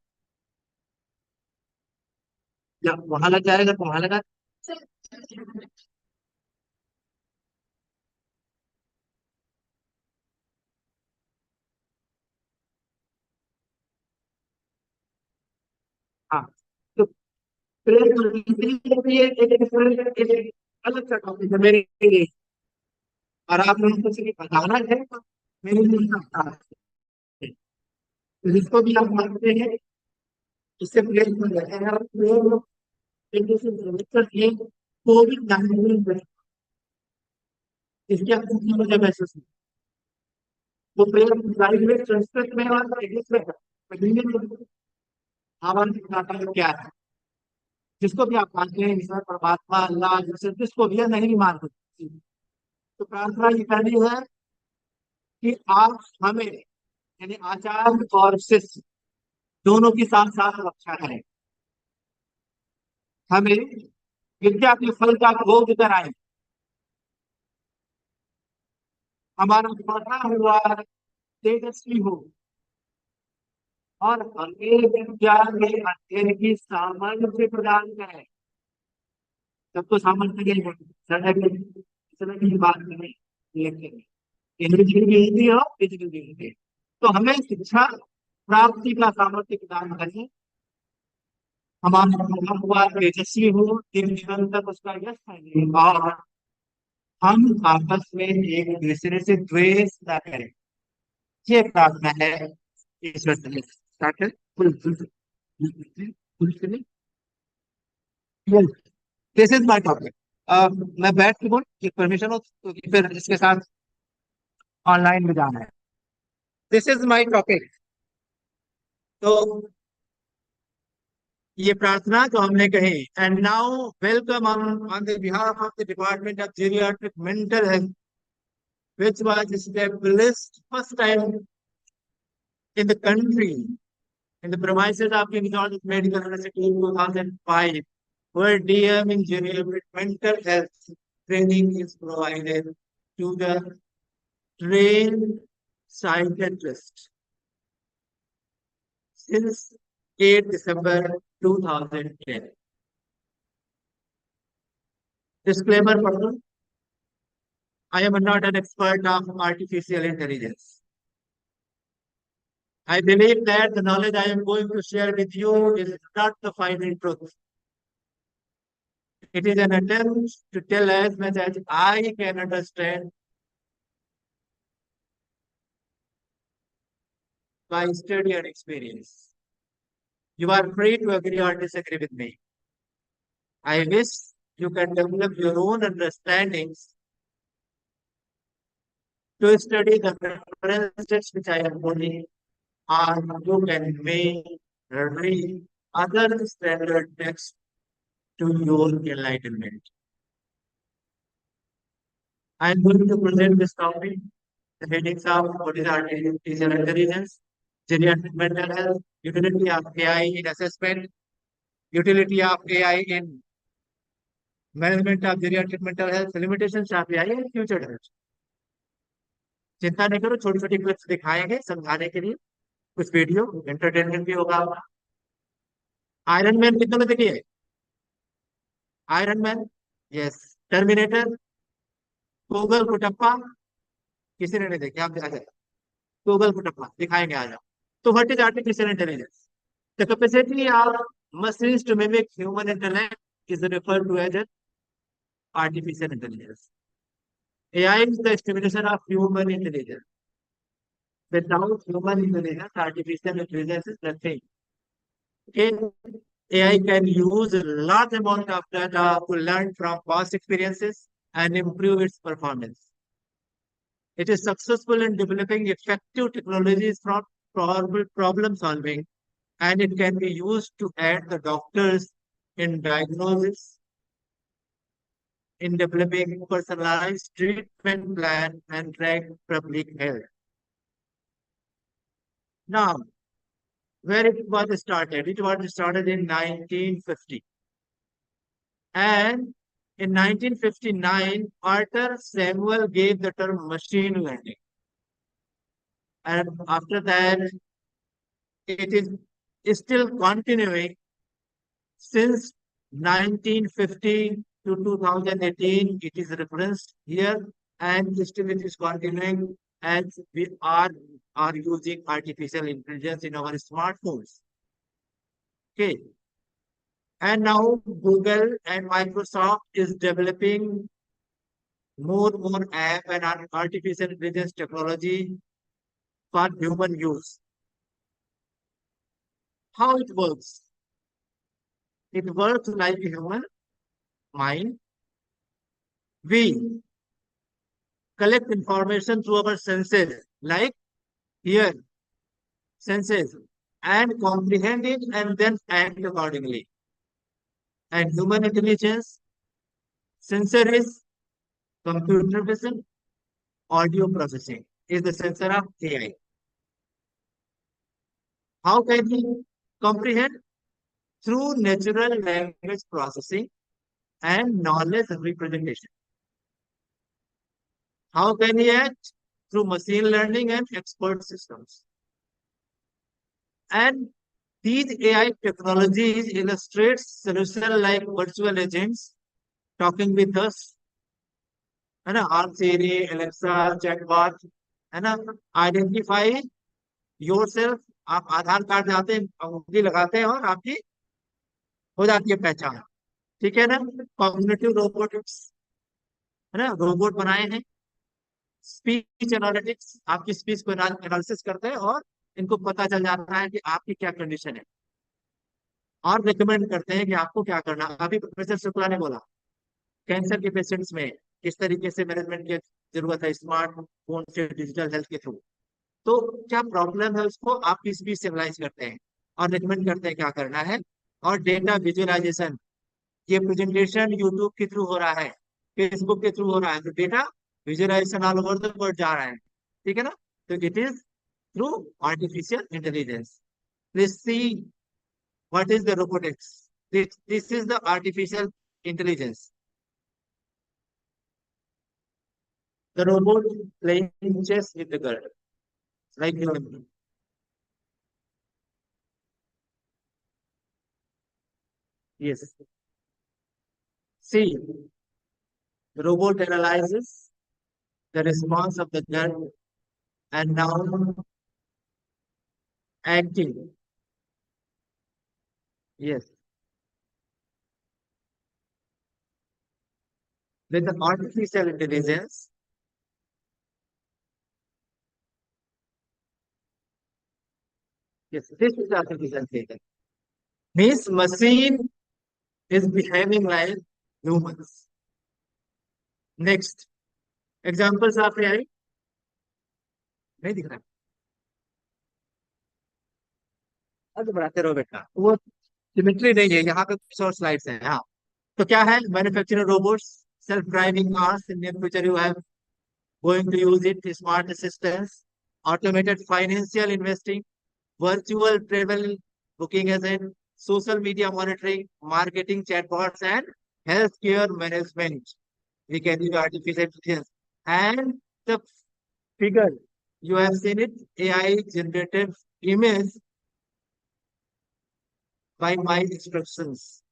जब वहां लग जाएगा तो वहां लगा। हाँ, तो प्रेयर करने के लिए एक डिफरेंट एक अलग सा टॉपिक है मेरे लिए। और आप लोगों को सिर्फ बताना है तो मेरे लिए आता है। तो जिसको भी आप मानते हैं इससे प्रेयर कर रहे हैं और प्रेयर एक दूसरे को कोविड 19 में इसकी आपको मुझे महसूस हुई। वो प्रेयर लाइव में संस्कृत में और इंग्लिश में है, तो हिंदी में हमारे दिखाता है क्या है। जिसको भी आप मानते हैं ईश्वर परमात्मा अल्लाह जिसे जिसको भी है नहीं भी मानते, तो प्रार्थना ये करनी है कि आप हमें यानी आचार्य और शिष्य दोनों की साथ साथ रक्षा करें, हमें विद्या के फल का भोग कराएं, हमारा पढ़ा हुआ तेजस्वी हो और हमें विद्या में अध्ययन की सामर्थ्य प्रदान करें। सबको सामर्थ्य नहीं है, समय की बात करें, लेकिन इंग्लिश भी हिंदी हो फिजिकल भी हिंदी, तो हमें शिक्षा प्राप्ति का सामर्थ्य प्रदान करें, हमारा पढ़ा हुआ तेजस्वी हो, दिन जीवन तक उसका यश है और हम आपस में एक दूसरे से द्वेष न करें। ये प्रार्थना है ईश्वर से। Start this is my topic. मैं बैठ के बोल परमिशन हो तो फिर इसके साथ ऑनलाइन में जाना है। This is my topic. तो ये प्रार्थना जो हमने कही, and now welcome on the behalf of the department of geriatric mental health which was established first time in the country in the premises of King George's Medical University in 2005, where DM in geriatric mental health training is provided to the trained psychiatrist since 8 December 2010. Disclaimer pardon, I am not an expert of artificial intelligence. I believe that the knowledge I am going to share with you is not the final truth. It is an attempt to tell as much as I can understand by study and experience. You are free to agree or disagree with me. I wish you can develop your own understandings to study the references which I am putting, or you can make read other standard texts to your enlightenment. I am going to present this topic, the headings of what is artificial intelligence, geriatric mental health, utility of AI in assessment, utility of AI in management of geriatric mental health, limitations of AI and future health. चिंता नहीं करो, छोटी छोटी clips दिखाएंगे समझाने के लिए, कुछ वीडियो एंटरटेनमेंट भी होगा। आयरन मैन कितने में देखिए, Iron Man, yes, Terminator, Google Kuttappa, किसी ने नहीं देखे, आप आ जाए गूगल कुटप्पा दिखाएंगे आ जाओ। तो what is artificial intelligence? The capacity of machines to mimic human intellect is referred to as artificial intelligence. AI is the estimation of human intelligence. Without human intelligence, artificial intelligence is nothing. Okay? AI can use a large amount of data to learn from past experiences and improve its performance. It is successful in developing effective technologies for problem solving, and it can be used to aid the doctors in diagnosis, in developing personalized treatment plan and track public health. Now, where it was started? It was started in 1950. And in 1959, Arthur Samuel gave the term machine learning. And after that, it is still continuing since 1950 to 2018. It is referenced here, and still it is continuing as we are using artificial intelligence in our smartphones. Okay. And now Google and Microsoft is developing more app and artificial intelligence technology for human use. How it works? It works like a human mind. We collect information through our senses, like hear, senses, and comprehend it and then act accordingly. And human intelligence, sensor is computer vision, audio processing is the sensor of AI. How can we comprehend? Through natural language processing and knowledge representation. How can we act? Through machine learning and expert systems. And these AI technologies illustrate solutions like virtual agents talking with us, है ना, are Siri, Alexa, chatbot, है ना, identify yourself. आप आधार card जाते हैं, अंगूठी लगाते हैं और आपकी हो जाती है पहचान. ठीक है ना. कॉग्निटिव रोबोटिक्स, है ना, रोबोट बनाए हैं. स्पीच एनालिटिक्स, आपकी स्पीच को एनालिसिस करते हैं और इनको पता चल जाता है कि आपकी क्या कंडीशन है और रिकमेंड करते हैं कि आपको क्या करना. अभी प्रोफेसर शुक्ला ने बोला कैंसर के पेशेंट्स में किस तरीके से मैनेजमेंट की जरूरत है स्मार्टफोन से, डिजिटल हेल्थ के थ्रू. तो क्या प्रॉब्लम है उसको आपकी स्पीच से एनालाइज करते हैं और रिकमेंड करते हैं क्या करना है. और डेटा विजुअलाइजेशन, ये प्रेजेंटेशन यूट्यूब के थ्रू हो रहा है, फेसबुक के थ्रू हो रहा है, तो data visualisation all over the world जा रहा है. ठीक है ना. तो it is through artificial intelligence. Let's see what is the robotics. This is the artificial intelligence. The robot playing chess with the girl, like you. Yes. See, the robot analyzes the response of the girl and now acting. Yes. With the artificial intelligence, yes, this is artificial intelligence. Means machine is behaving like humans. Next, examples आप पे आई नहीं दिख रहा. अब बढ़ाते रहो बेटा, वो सिमेट्री नहीं है यहाँ पे. शॉर्ट स्लाइड्स हैं. हाँ, तो क्या है? Manufacturing robots, self driving cars. In near future you have going to use it, smart assistants, automated financial investing, virtual travel booking agent, social media monitoring, marketing chatbots, and healthcare management. We can use artificial intelligence. And the figure, you have seen it, AI generated image by my instructions.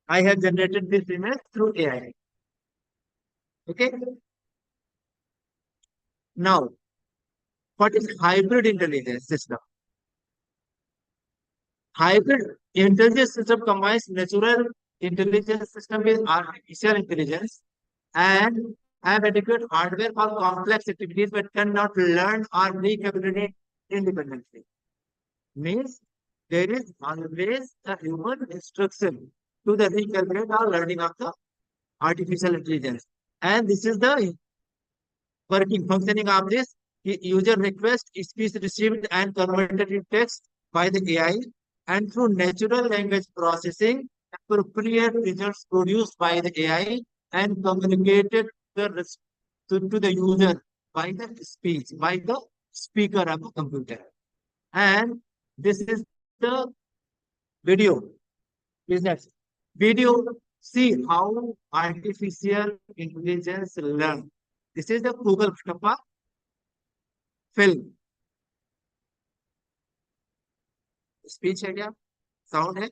I have generated this image through AI. Okay. Now, what is hybrid intelligence system? Hybrid intelligence system combines natural intelligence system with artificial intelligence and have adequate hardware for complex activities but cannot learn or recalibrate independently. Means there is always a human instruction to the recalibrate or learning of the artificial intelligence. And this is the working functioning of this. User request, speech received and converted in text by the AI, and through natural language processing, appropriate results produced by the AI and communicated to the user by the speech, by the speaker of the computer. And this is the video. Business video. See how artificial intelligence learn. This is the Google film. Speech है क्या? Sound है?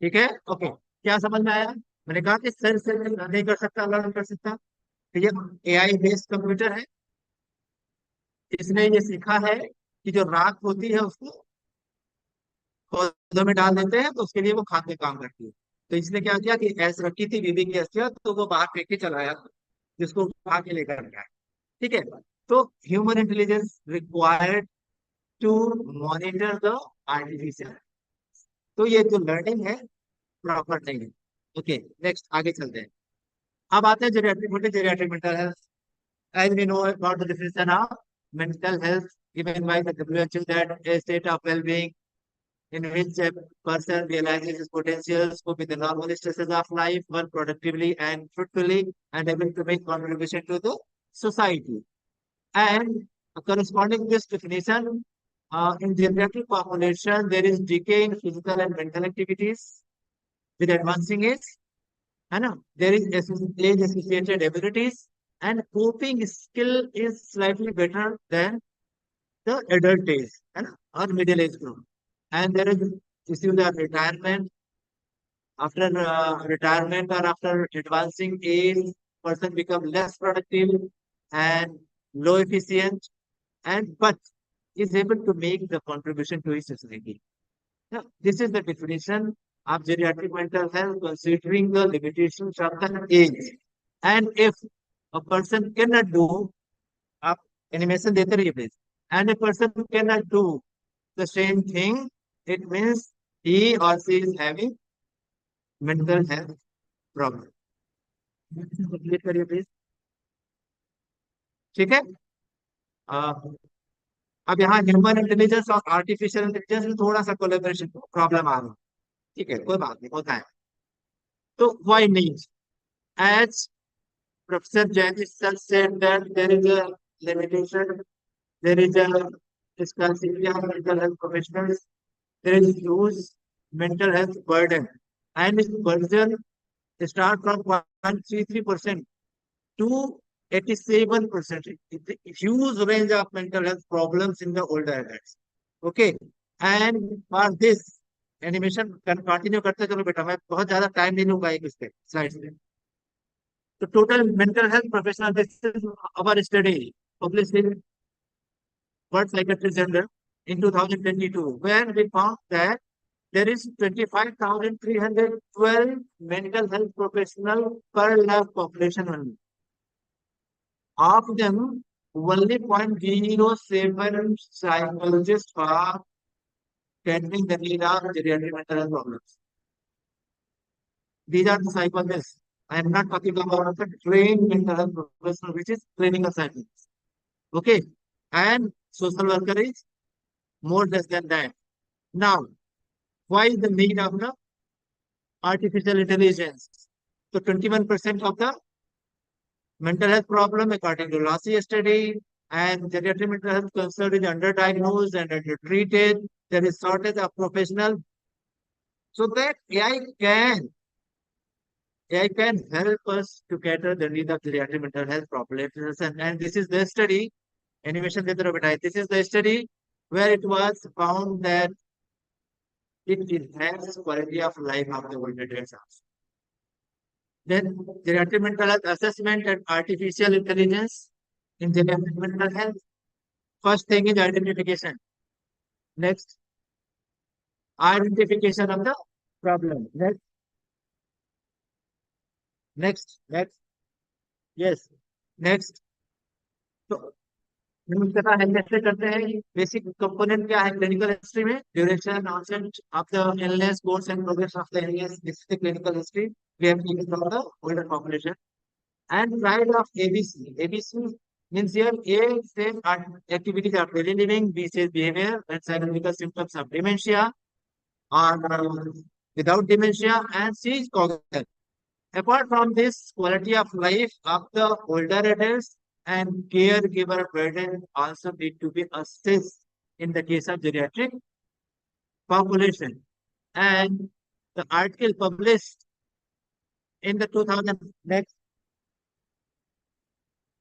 ठीक है, okay. क्या समझ में आया? मैंने कहा कि सेल से नहीं कर सकता, लर्न कर सकता। तो ये एआई बेस्ड कंप्यूटर है। इसने ये सीखा है कि जो राख होती है उसको पौधों में डाल देते हैं तो उसके लिए वो खाद में काम करती है। तो इसने क्या किया कि ऐसे रखी थी बीबी की अस्थियां, तो वो बाहर फेंक के चलाया, जिसको उठा के लेकर गया। ठीक है, तो human intelligence required to monitor the artificial. तो ये जो लर्निंग है प्रॉपर नहीं है। ओके, नेक्स्ट आगे चलते हैं। अब आते हैं geriatric, what is geriatric mental health? As we know about the definition of mental health given by the WHO, that a state of well-being in which a person realizes his potentials, cope with the normal stresses of life, work productively and fruitfully, and able to make contribution to the society. And corresponding to this definition, in geriatric population, there is decay in physical and mental activities with advancing age, है ना? There is age associated abilities, and coping skill is slightly better than the adult age, है ना, or middle age group. And there is issues of retirement. After retirement or after advancing age, person become less productive and low efficient, and but is able to make the contribution to his society. Now, this is the definition of geriatric mental health, considering the limitations of the age. And if a person cannot do, आप animation देते रहिए please. And a person cannot do the same thing, it means he or she is having mental health problem. Complete करिए please. ठीक है? अब यहाँ human intelligence और artificial intelligence में थोड़ा सा कोलेबोरेशन प्रॉब्लम आ रहा है। ठीक है, कोई बात नहीं, होता है। तो why need? As Professor Jain itself said that there is a limitation, there is a scarcity of mental health professionals, there is huge mental health burden, and this burden start from 1.33% to 87%. It's a huge range of mental health problems in the older adults. Okay, and for this animation continue करते चलो बेटा, मैं बहुत ज्यादा time नहीं लूंगा एक इसके स्लाइड्स में। The total mental health professional, this is our study published in World Psychiatry Journal in 2022, where we found that there is 25,312 mental health professional per lakh population only. Of them, only 0.07 psychologists are catering the need of geriatric mental health problems. These are the psychologists. I am not talking about the trained mental health professional, which is clinical psychologist. Okay, and social worker is more less than that. Now, why is the need of the artificial intelligence? So 21% of the mental health problem, according to last year's study, and geriatric mental health concern is underdiagnosed and undertreated. There is shortage of professional, so that AI can help us to cater the need of geriatric mental health population. And this is the study, animation this is the study where it was found that it enhances quality of life of the older adults. Then geriatric mental health assessment and artificial intelligence in geriatric mental health. First thing is identification. Next, identification of the problem. Next. Yes. Next. तो हम पता है कैसे करते हैं, basic component क्या है clinical history में, duration, onset of the illness, course and progress of the illness, this is the clinical history we have taken from the older population. And right of ABC. ABC means here A says activities of daily living, B says behavior, and psychological symptoms of dementia or without dementia, and C is cognitive. Apart from this, quality of life of the older adults and caregiver burden also need to be assessed in the case of geriatric population. And the article published in the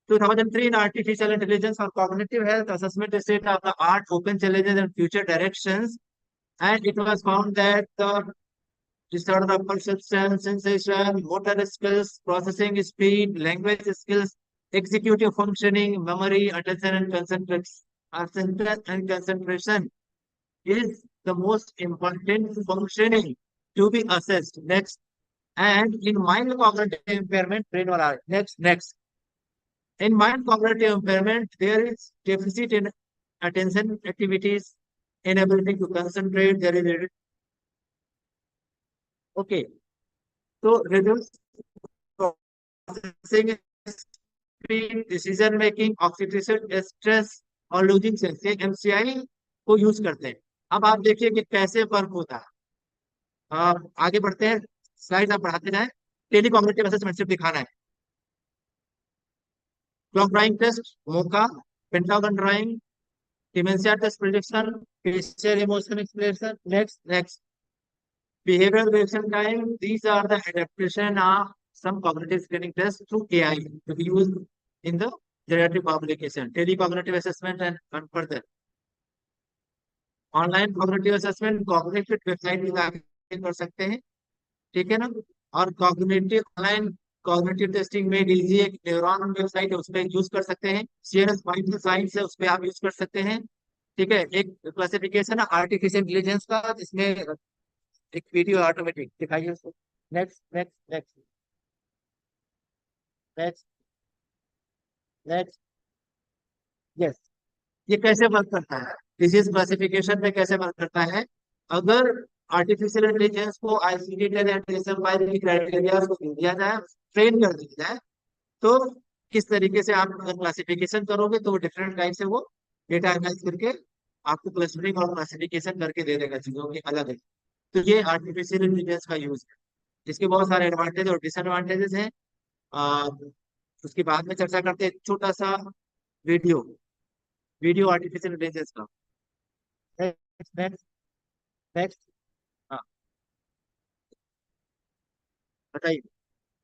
2003 in Artificial Intelligence for Cognitive Health Assessment State of the Art, Open Challenges and Future Directions. And it was found that the disorder of perception, sensation, motor skills, processing speed, language skills, executive functioning, memory, attention and concentration is the most important functioning to be assessed. Next. And in mind cognitive impairment, brain or art. Next. In mind cognitive impairment, there is deficit in attention activities, inability to concentrate. There is okay. So reduce processing speed, decision making, oxytocin, stress और losing sense, ये MCI को use करते हैं. अब आप देखिए कि कैसे वर्क होता है. आगे बढ़ते हैं, स्लाइड आप बढ़ाते जाएं. टेली कॉग्निटिव असेसमेंट सिर्फ दिखाना है. Clock drawing test, MoCA, pentagon drawing, dementia test prediction, facial emotion expression. Next. Behavioral reaction time. These are the adaptation of some cognitive screening tests through AI to be used in the geriatric population. Telecognitive assessment and further. Online cognitive assessment cognitive website पे जाके कर सकते हैं. ठीक है ना. और cognitive online cognitive testing में डीजी एक न्यूरॉन वेबसाइट है, उस पर यूज कर सकते हैं. सीएनएस फाइव साइंस है, उस पर आप यूज कर सकते हैं. ठीक है. एक क्लासिफिकेशन है आर्टिफिशियल इंटेलिजेंस का, इसमें एक वीडियो ऑटोमेटिक दिखाइए उसको. नेक्स्ट. यस. ये कैसे वर्क करता है, डिजीज क्लासिफिकेशन में कैसे वर्क करता है. अगर आर्टिफिशियल इंटेलिजेंस को आईसीडी 10 एंड DSM-5 की क्राइटेरिया को दिया जाए, ट्रेन कर दिया जाए, तो किस तरीके से आप क्लासिफिकेशन करोगे, तो डिफरेंट टाइप से वो डेटा एनालाइज करके आपको क्लस्टरिंग और क्लासिफिकेशन करके दे देगा चीजों की अलग है. तो ये आर्टिफिशियल इंटेलिजेंस का यूज है. इसके बहुत सारे एडवांटेज और डिसएडवांटेजेस हैं. आ, उसके बाद में चर्चा करते हैं. छोटा सा वीडियो आर्टिफिशियल इंटेलिजेंस का. नेक्स्ट. हाँ, बताइए.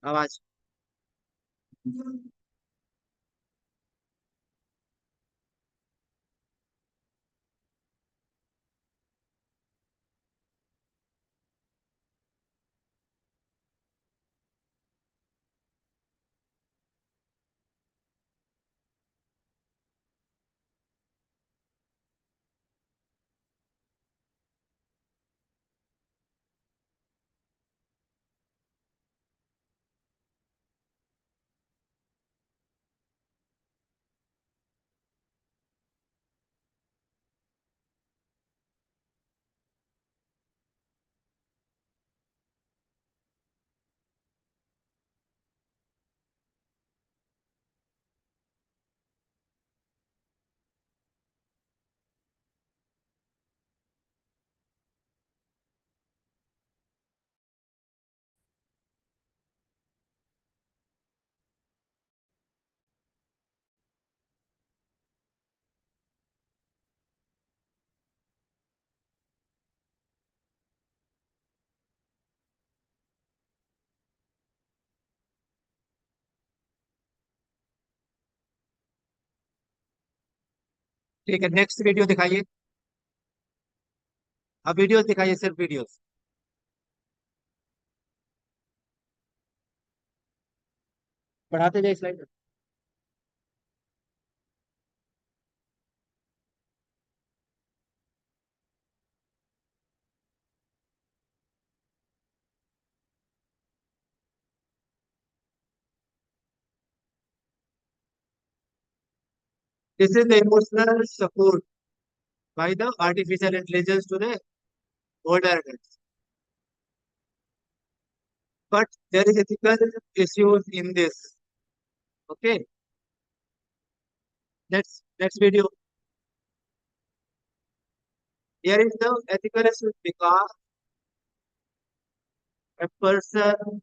आवाज. ठीक है. नेक्स्ट वीडियो दिखाइए. अब वीडियोस दिखाइए, सिर्फ वीडियोस. बढ़ाते जाइए slide. This is the emotional support by the artificial intelligence to the older adults. But there is ethical issues in this. Okay, next video. Here is the ethical issues because a person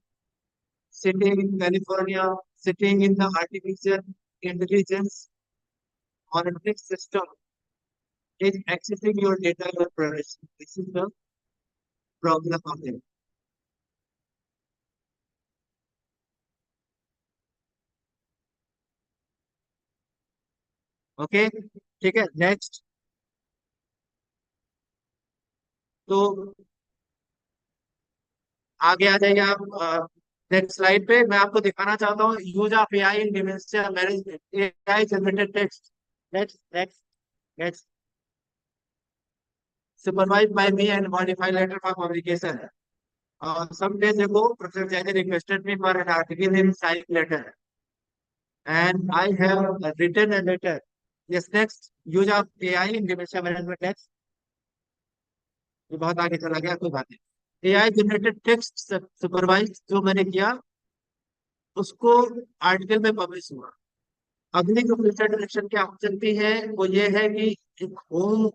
sitting in California, sitting in the artificial intelligence monitoring system is accessing your data, your privacy. This is the problem of it. Okay, ठीक है, next. तो आगे आ जाइए आप next slide पे। मैं आपको दिखाना चाहता हूँ use of AI in dementia management, AI generated text. Next next next. supervised by me and modified later for publication. Some days ago, Professor Jaini requested me for an article in Science Letter, and I have written a letter. Yes, next. Use of AI in dementia management. Next. ये बहुत आगे चला गया, कोई बात नहीं। AI generated text supervise जो मैंने किया उसको आर्टिकल में पब्लिश हुआ। अगली जो फ्यूचर डायरेक्शन क्या हो सकती है वो ये है कि एक होम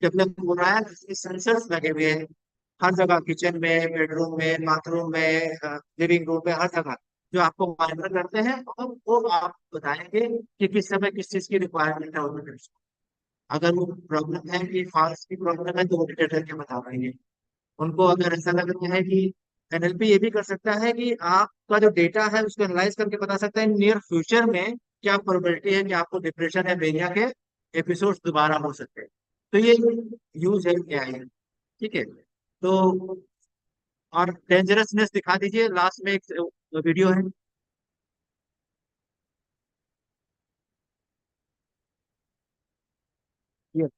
डेवलप हो रहा है जिसमें सेंसर्स लगे हुए हैं हर जगह, किचन में, बेडरूम में, बाथरूम में, लिविंग रूम में, हर जगह, जो आपको मॉनिटर करते हैं और वो आप बताएंगे कि किस समय किस चीज की रिक्वायरमेंट है उनमें। अगर वो प्रॉब्लम है कि फास्ट की प्रॉब्लम है तो वो डिटेक्ट करके बता पाएंगे उनको। अगर ऐसा लगता है कि एनएलपी ये भी कर सकता है कि आपका जो डेटा है उसको एनालाइज करके बता सकता है नियर फ्यूचर में क्या प्रोबेबिलिटी है कि आपको डिप्रेशन या मेनिया के एपिसोड्स दोबारा हो सकते हैं। तो ये यूज है क्या है, ठीक है। तो और डेंजरसनेस दिखा दीजिए, लास्ट में एक वीडियो है। ये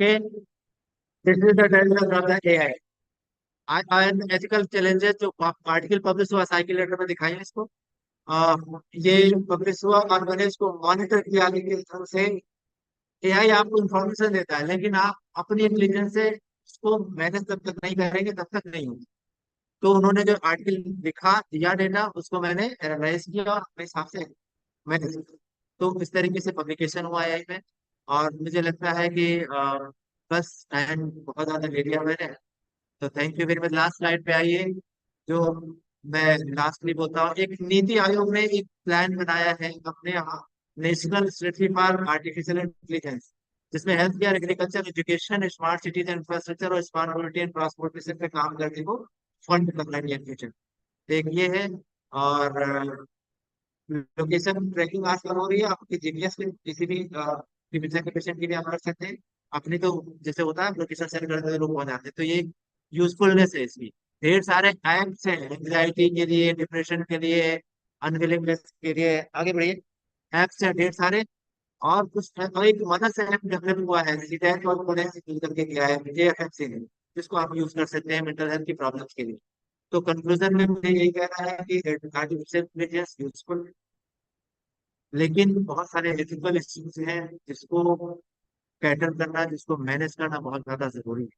के this is the danger of the AI and ethical challenges जो आर्टिकल पब्लिश हुआ साइकिल लेटर में दिखाई है इसको। आ, ये पब्लिश हुआ और मैंने इसको मॉनिटर किया आगे की तरफ से। एआई आपको इन्फॉर्मेशन देता है लेकिन आप अपनी इंटेलिजेंस से उसको मैनेज जब तक नहीं करेंगे तब तक नहीं होगी। तो उन्होंने जो आर्टिकल लिखा दिया डेटा उसको मैंने एनालाइज किया और अपने हिसाब से मैनेज किया। तो इस तरीके से पब्लिकेशन हुआ एआई में। और मुझे लगता है कि बस टाइम बहुत ज्यादा ले लिया मैंने। तो thank you very much. Last slide पे आइए। जो मैं लास्टली बोलता हूँ, एक नीति आयोग ने एक प्लान बनाया है अपने यहाँ, national strategy for artificial intelligence, जिसमें health care, agriculture, education, smart cities infrastructure और स्मार्ट मोबिलिटी एंड ट्रांसपोर्टेशन पे काम करने को फंड करना है फ्यूचर। एक ये है। और लोकेशन ट्रैकिंग आजकल हो रही है, आपकी जीपीएस में किसी भी डिमेंशिया के पेशेंट के लिए आप कर सकते हैं। अपनी तो जैसे होता है लोकेशन सेंड करते हैं लोग पहुंच जाते हैं, तो ये यूजफुलनेस है इसकी। ढेर सारे ऐप्स हैं एंग्जाइटी के लिए, डिप्रेशन के लिए, अनविलिंगनेस के लिए। आगे बढ़िए। ऐप्स हैं ढेर सारे। और कुछ और एक मदद से ऐप डेवलप हुआ है रिसीडेंट और पुणे से मिल करके किया है JFFC ने, जिसको आप यूज कर सकते हैं मेंटल हेल्थ की प्रॉब्लम्स के लिए। तो कंक्लूजन में मुझे यही कहना है कि आर्टिफिशियल इंटेलिजेंस यूजफुल, लेकिन बहुत सारे एथिकल इश्यूज हैं जिसको कैटर करना, जिसको मैनेज करना बहुत ज्यादा जरूरी है।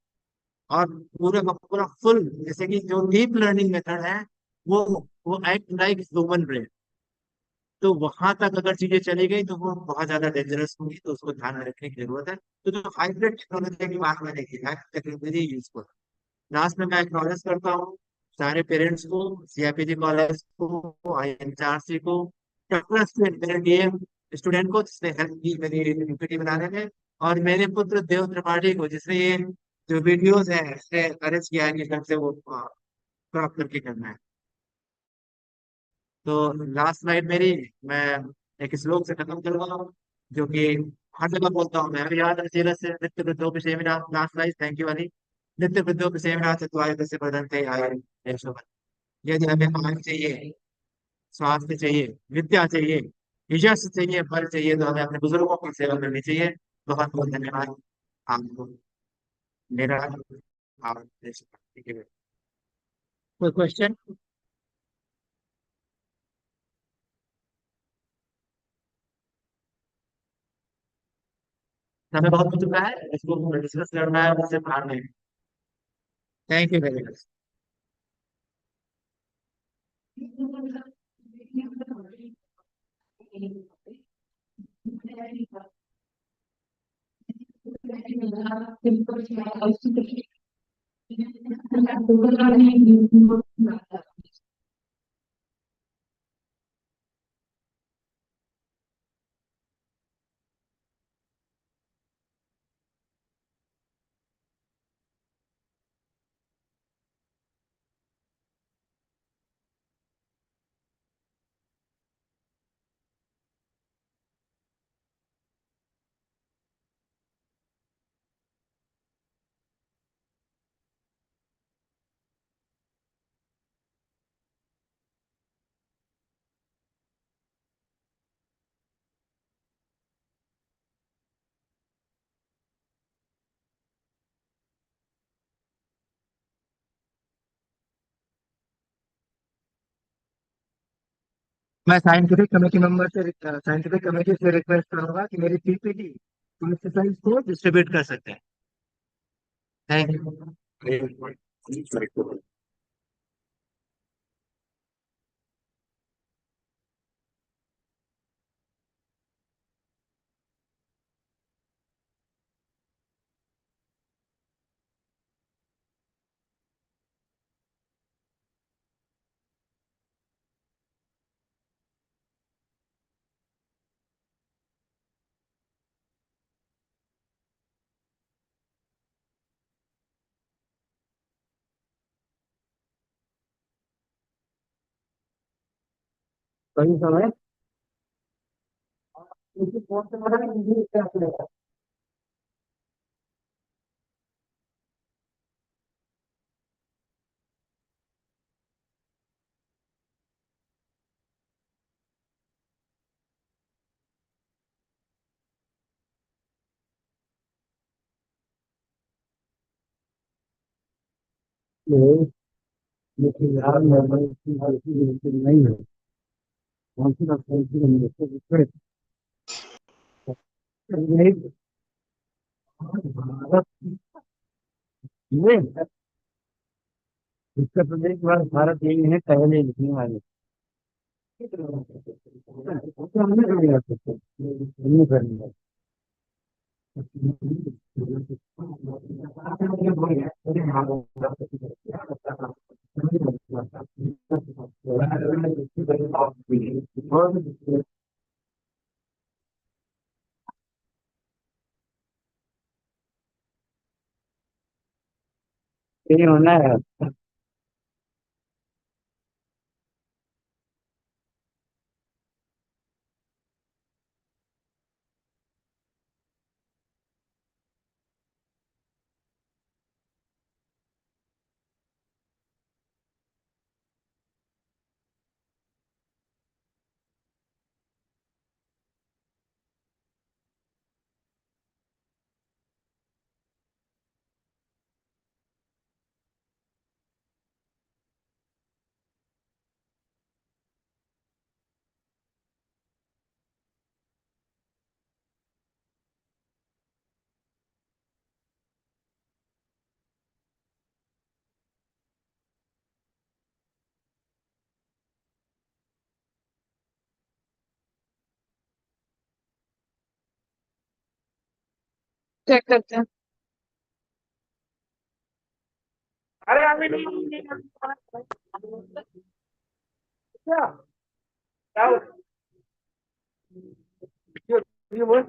और पूरे का पूरा फुल, जैसे कि जो डीप लर्निंग मेथड है वो एक्ट लाइक ह्यूमन ब्रेन। तो वहां तक अगर चीजें चली गई तो वो बहुत ज्यादा डेंजरस होंगी, तो उसको ध्यान में रखने की जरूरत है। तो जो हाइब्रिड टेक्नोलॉजी की बात मैंने की है, टेक्नोलॉजी यूजफुल। लास्ट में मैं एक्नॉलेज करता हूँ सारे पेरेंट्स को, सीआईपीजी कॉलेज को, IMHRC को, डॉक्टर्स को, मेरे डीएम स्टूडेंट को जिसने हेल्प की मेरी यूनिवर्सिटी बनाने में, और मेरे पुत्र देव त्रिपाठी को जिसने ये जो वीडियोज है अरेंज किया है कि ढंग से वो क्रॉप करके करना है। तो लास्ट स्लाइड मेरी, मैं एक श्लोक से खत्म करूंगा, जो कि हर जगह बोलता हूँ मैं, याद रचिरस्य से नित्य वृद्धोपि सेविना, लास्ट स्लाइड थैंक यू वाली। नित्य वृद्धोपि सेविना चत्वारि तस्य वर्धन्ते आयुः। यदि हमें आयु चाहिए, स्वास्थ्य चाहिए, विद्या चाहिए, यश चाहिए, बल चाहिए, तो हमें अपने बुजुर्गों की सेवा करनी चाहिए। बहुत बहुत धन्यवाद आपको। मेरा आप ठीक है, कोई क्वेश्चन? समय बहुत हो चुका है, इसको डिस्कस करना है, मुझसे बाहर नहीं। Thank you very much. मैं साइंटिफिक कमेटी मेंबर से, साइंटिफिक कमेटी से रिक्वेस्ट करूंगा कि मेरी पीपीटी एक्सरसाइज को डिस्ट्रीब्यूट कर सकते हैं। Thank you. सही समय लेकिन यार नहीं है। कौन सी बात है? नहीं, भारत ये उत्तर प्रदेश के बाद भारत यही है पहले लिखने वाले। वो तो हमने कर लिया था, हमने कर लिया। ये होना है। चेक करते हैं। अरे अभी नहीं, क्या क्या ये बोल।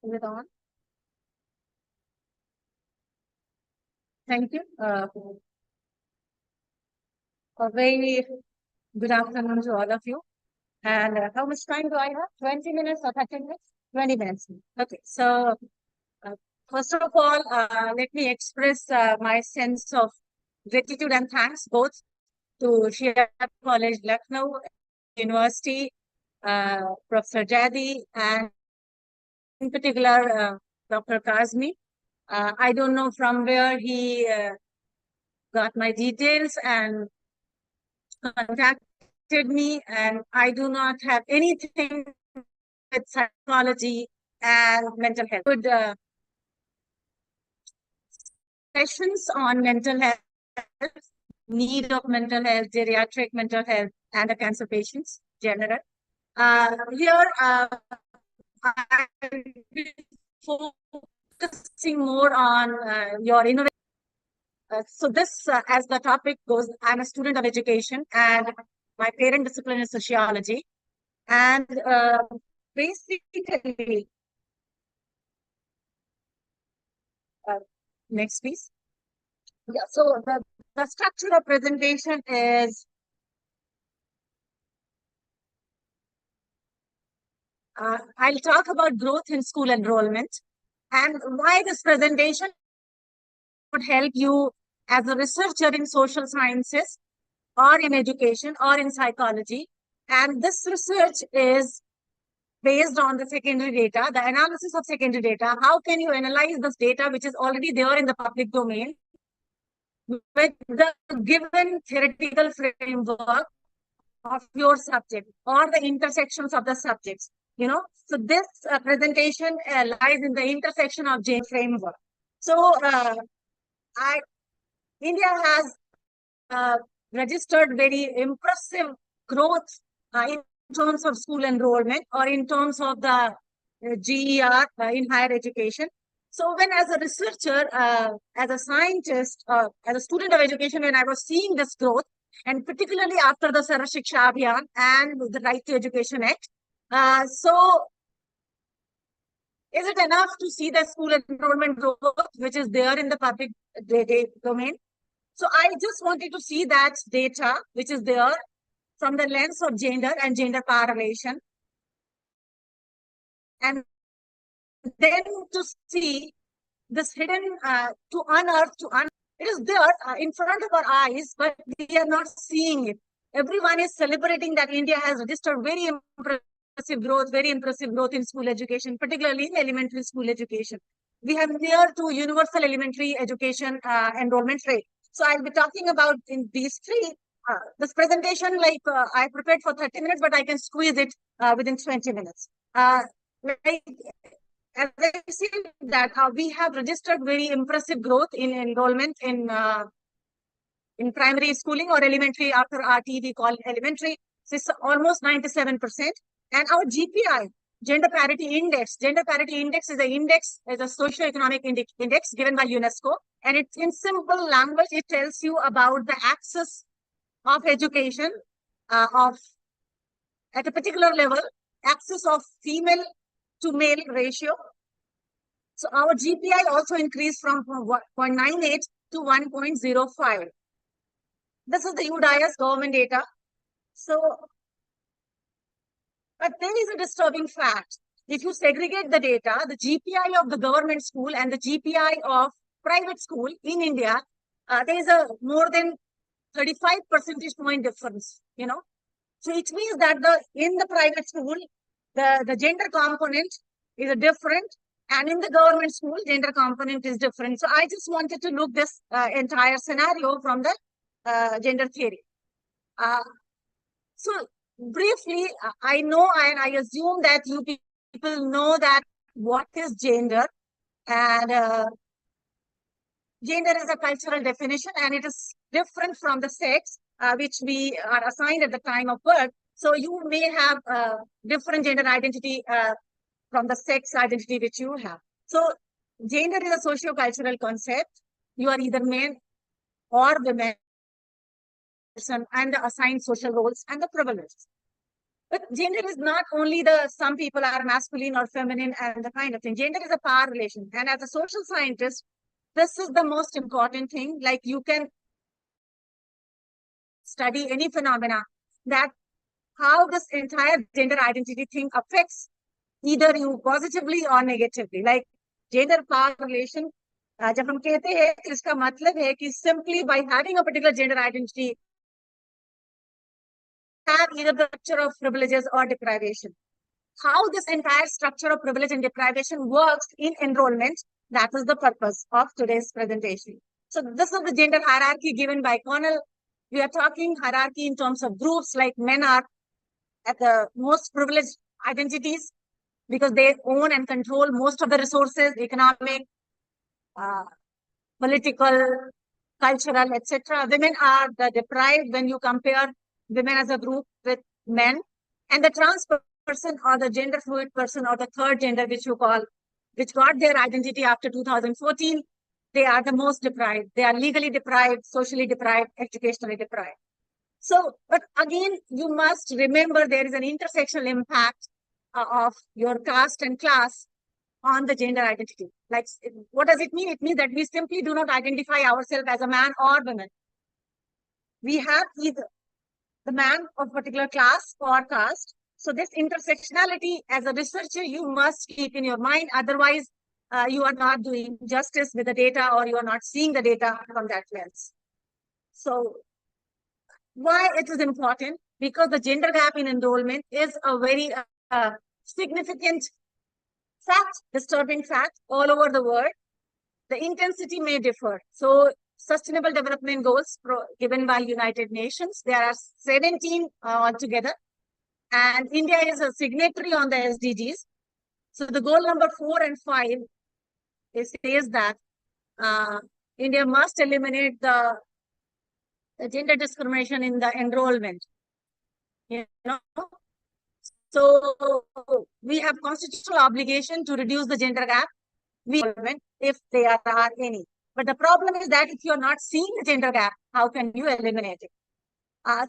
Is it on? Thank you. A very good afternoon to all of you. And how much time do I have? 20 minutes or 30 minutes? 20 minutes. Okay. So, first of all, let me express my sense of gratitude and thanks both to Shia College, Lucknow University, Professor Jadi, and in particular, Dr. Kazmi. I don't know from where he got my details and contacted me, and I do not have anything with psychology and mental health. Good sessions on mental health, need of mental health, geriatric mental health, and the cancer patients general. Here, I'm focusing more on your innovation. So this, as the topic goes, I'm a student of education and my parent discipline is sociology. And basically, next please. Yeah, so the structure of presentation is I'll talk about growth in school enrollment and why this presentation would help you as a researcher in social sciences or in education or in psychology. And this research is based on the secondary data, the analysis of secondary data. How can you analyze this data which is already there in the public domain with the given theoretical framework of your subject or the intersections of the subjects, you know? So this presentation lies in the intersection of J framework. So India has registered very impressive growth in terms of school enrollment or in terms of the GER in higher education. So when as a researcher, as a scientist, as a student of education, when I was seeing this growth, and particularly after the Sarva Shiksha Abhiyan and the Right to Education Act, so is it enough to see the school enrollment growth which is there in the public domain? So I just wanted to see that data which is there from the lens of gender and gender power relation. And then to see this hidden, to unearth, it is there in front of our eyes, but we are not seeing it. Everyone is celebrating that India has registered very impressive growth in school education, particularly in elementary school education. We have near to universal elementary education enrollment rate. So I'll be talking about in these three. This presentation, like I prepared for 30 minutes, but I can squeeze it within 20 minutes. Like, as I said, that we have registered very impressive growth in enrollment in primary schooling or elementary. After RT, we call elementary. So it's almost 97%. And our GPI, Gender Parity Index. Gender Parity Index is a socio-economic index given by UNESCO. And it's in simple language, it tells you about the access of education at a particular level, access of female to male ratio. So our GPI also increased from 0.98 to 1.05. This is the UDIS government data. So, but there is a disturbing fact. If you segregate the data, the GPI of the government school and the GPI of private school in India, there is a more than 35 percentage point difference, you know. So it means that in the private school, the gender component is different, and in the government school, gender component is different. So I just wanted to look this entire scenario from the gender theory. So briefly, I know and I assume that you people know that what is gender, and gender is a cultural definition, and it is different from the sex which we are assigned at the time of birth. So you may have different gender identity from the sex identity which you have. So gender is a socio-cultural concept. You are either men or women and the assigned social roles and the privileges. But gender is not only some people are masculine or feminine and the kind of thing. Gender is a power relation. And as a social scientist, this is the most important thing. Like, you can study any phenomena, that how this entire gender identity thing affects either you positively or negatively. Like gender power relation, जब हम कहते हैं इसका मतलब है कि simply by having a particular gender identity have either the structure of privileges or deprivation. How this entire structure of privilege and deprivation works in enrollment, that is the purpose of today's presentation. So this is the gender hierarchy given by Connell. We are talking hierarchy in terms of groups, like men are at the most privileged identities because they own and control most of the resources, economic, political, cultural, etc. Women are the deprived when you compare women as a group with men. And the trans person or the gender fluid person or the third gender, which you call, which got their identity after 2014, they are the most deprived. They are legally deprived, socially deprived, educationally deprived. So, but again, you must remember there is an intersectional impact of your caste and class on the gender identity. Like, what does it mean? It means that we simply do not identify ourselves as a man or woman. We have either the man of particular class or caste. So this intersectionality, as a researcher, you must keep in your mind. Otherwise, you are not doing justice with the data, or you are not seeing the data from that lens. So why it is important? Because the gender gap in enrollment is a very significant fact, disturbing fact all over the world. The intensity may differ. So Sustainable Development Goals given by United Nations, there are 17 altogether. And India is a signatory on the SDGs. So the goal number 4 and 5 says that India must eliminate the gender discrimination in the enrollment. You know, so we have constitutional obligation to reduce the gender gap if there are any. But the problem is that if you're not seeing the gender gap, how can you eliminate it?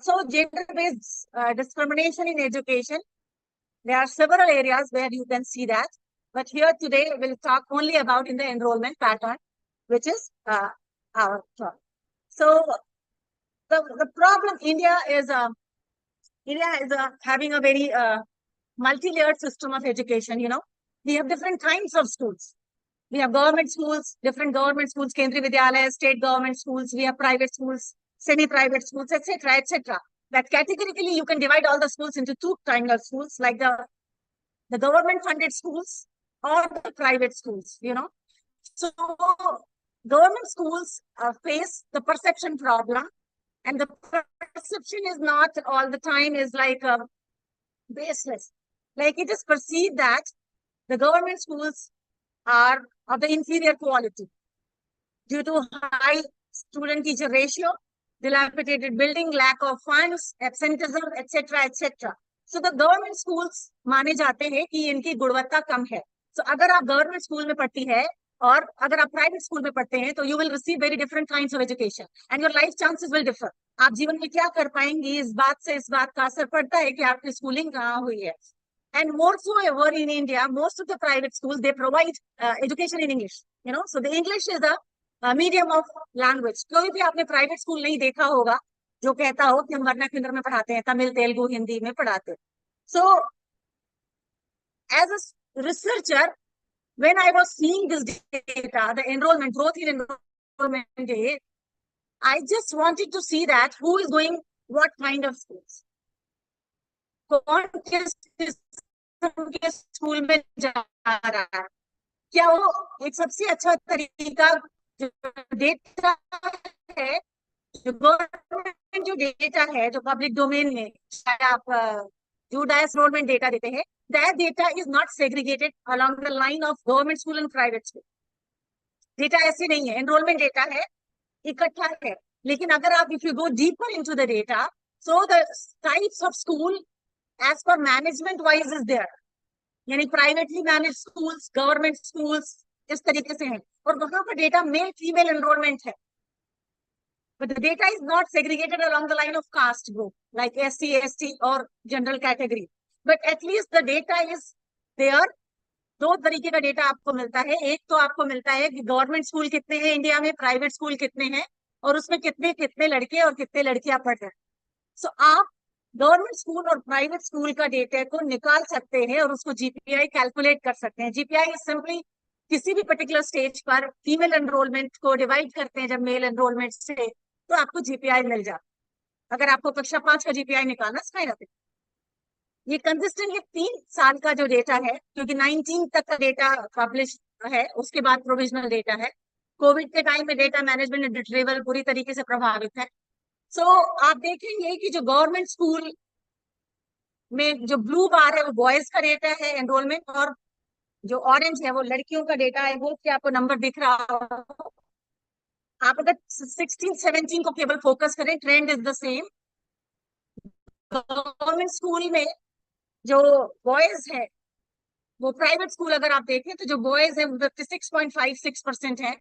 So gender-based discrimination in education, there are several areas where you can see that. But here today, we'll talk only about in the enrollment pattern, which is our talk. So the problem, India is having a very multi-layered system of education, you know. We have different kinds of schools. We have government schools, different government schools, Kendriya Vidyalaya, state government schools. We have private schools, semi-private schools, etc., etc. That categorically you can divide all the schools into two kinds of schools, like the government-funded schools or the private schools. So government schools face the perception problem, and the perception is not all the time is like baseless. Like it is perceived that the government schools are of the inferior quality due to high student-teacher ratio, dilapidated building, lack of funds, absenteeism, etc., etc. So the government schools माने जाते हैं कि इनकी गुणवत्ता कम है. So अगर आप government school में पढ़ती है और अगर आप प्राइवेट स्कूल में पढ़ते हैं तो you will receive very different kinds of education and your life chances will differ. आप जीवन में क्या कर पाएंगी इस बात का असर पड़ता है कि आपकी स्कूलिंग कहाँ हुई है. And more so ever in India, most of the private schools, they provide education in English. So the English is a medium of language. कोई भी आपने private school नहीं देखा होगा जो कहता हो कि हम वर्नाक्युलर में पढ़ाते हैं, तमिल, तेलुगु, हिंदी में पढ़ाते हैं. So as a researcher, when I was seeing this data, the enrollment, growth in enrollment data, I just wanted to see that who is going what kind of schools. कौन किस किस्म के स्कूल में जा रहा है, क्या वो एक सबसे अच्छा तरीका जो डेटा है, जो गवर्नमेंट जो डेटा है, जो पब्लिक डोमेन में आप जो डायस एनरोलमेंट डेटा देते हैं, that data is not segregated along the line of government school and private school. Data ऐसे नहीं है, एनरोलमेंट डेटा है, इकट्ठा है. लेकिन अगर आप if you go deeper into the data, so the types of school as per management wise is there. यानी privately manage schools, government schools इस तरीके से हैं, और वहां पर डेटा मेल फीमेल एनरोलमेंट है. But the data is not segregated along the line of caste group like SC, ST or general category. But at least the data is there. दो तरीके का डेटा आपको मिलता है. एक तो आपको मिलता है कि गवर्नमेंट स्कूल कितने हैं इंडिया में, प्राइवेट स्कूल कितने हैं, और उसमें कितने कितने लड़के और कितने लड़कियां पढ़ रहे हैं. सो आप गवर्नमेंट स्कूल और प्राइवेट स्कूल का डेटा को निकाल सकते हैं और उसको जीपीआई कैलकुलेट कर सकते हैं. जीपीआई सिंपली किसी भी पर्टिकुलर स्टेज पर फीमेल एनरोलमेंट को डिवाइड करते हैं जब मेल एनरोलमेंट से, तो आपको जीपीआई मिल जाता. अगर आपको कक्षा 5 का जीपीआई निकालना सिखाया जाता है. ये कंसिस्टेंट, ये 3 साल का जो डेटा है, क्योंकि 19 तक का डेटा पब्लिश है, उसके बाद प्रोविजनल डेटा है. कोविड के टाइम में डेटा मैनेजमेंट एंड रिट्रीवल पूरी तरीके से प्रभावित है. सो आप देखेंगे कि जो गवर्नमेंट स्कूल में जो ब्लू बार है वो बॉयज का डेटा है एनरोलमेंट, और जो ऑरेंज है वो लड़कियों का डेटा है. वो क्या आपको नंबर दिख रहा हो? आप अगर 16-17 को केवल फोकस करें, trend is the same. Government school में जो बॉयज है, वो प्राइवेट स्कूल अगर आप देखें तो जो बॉयज है 56.56% है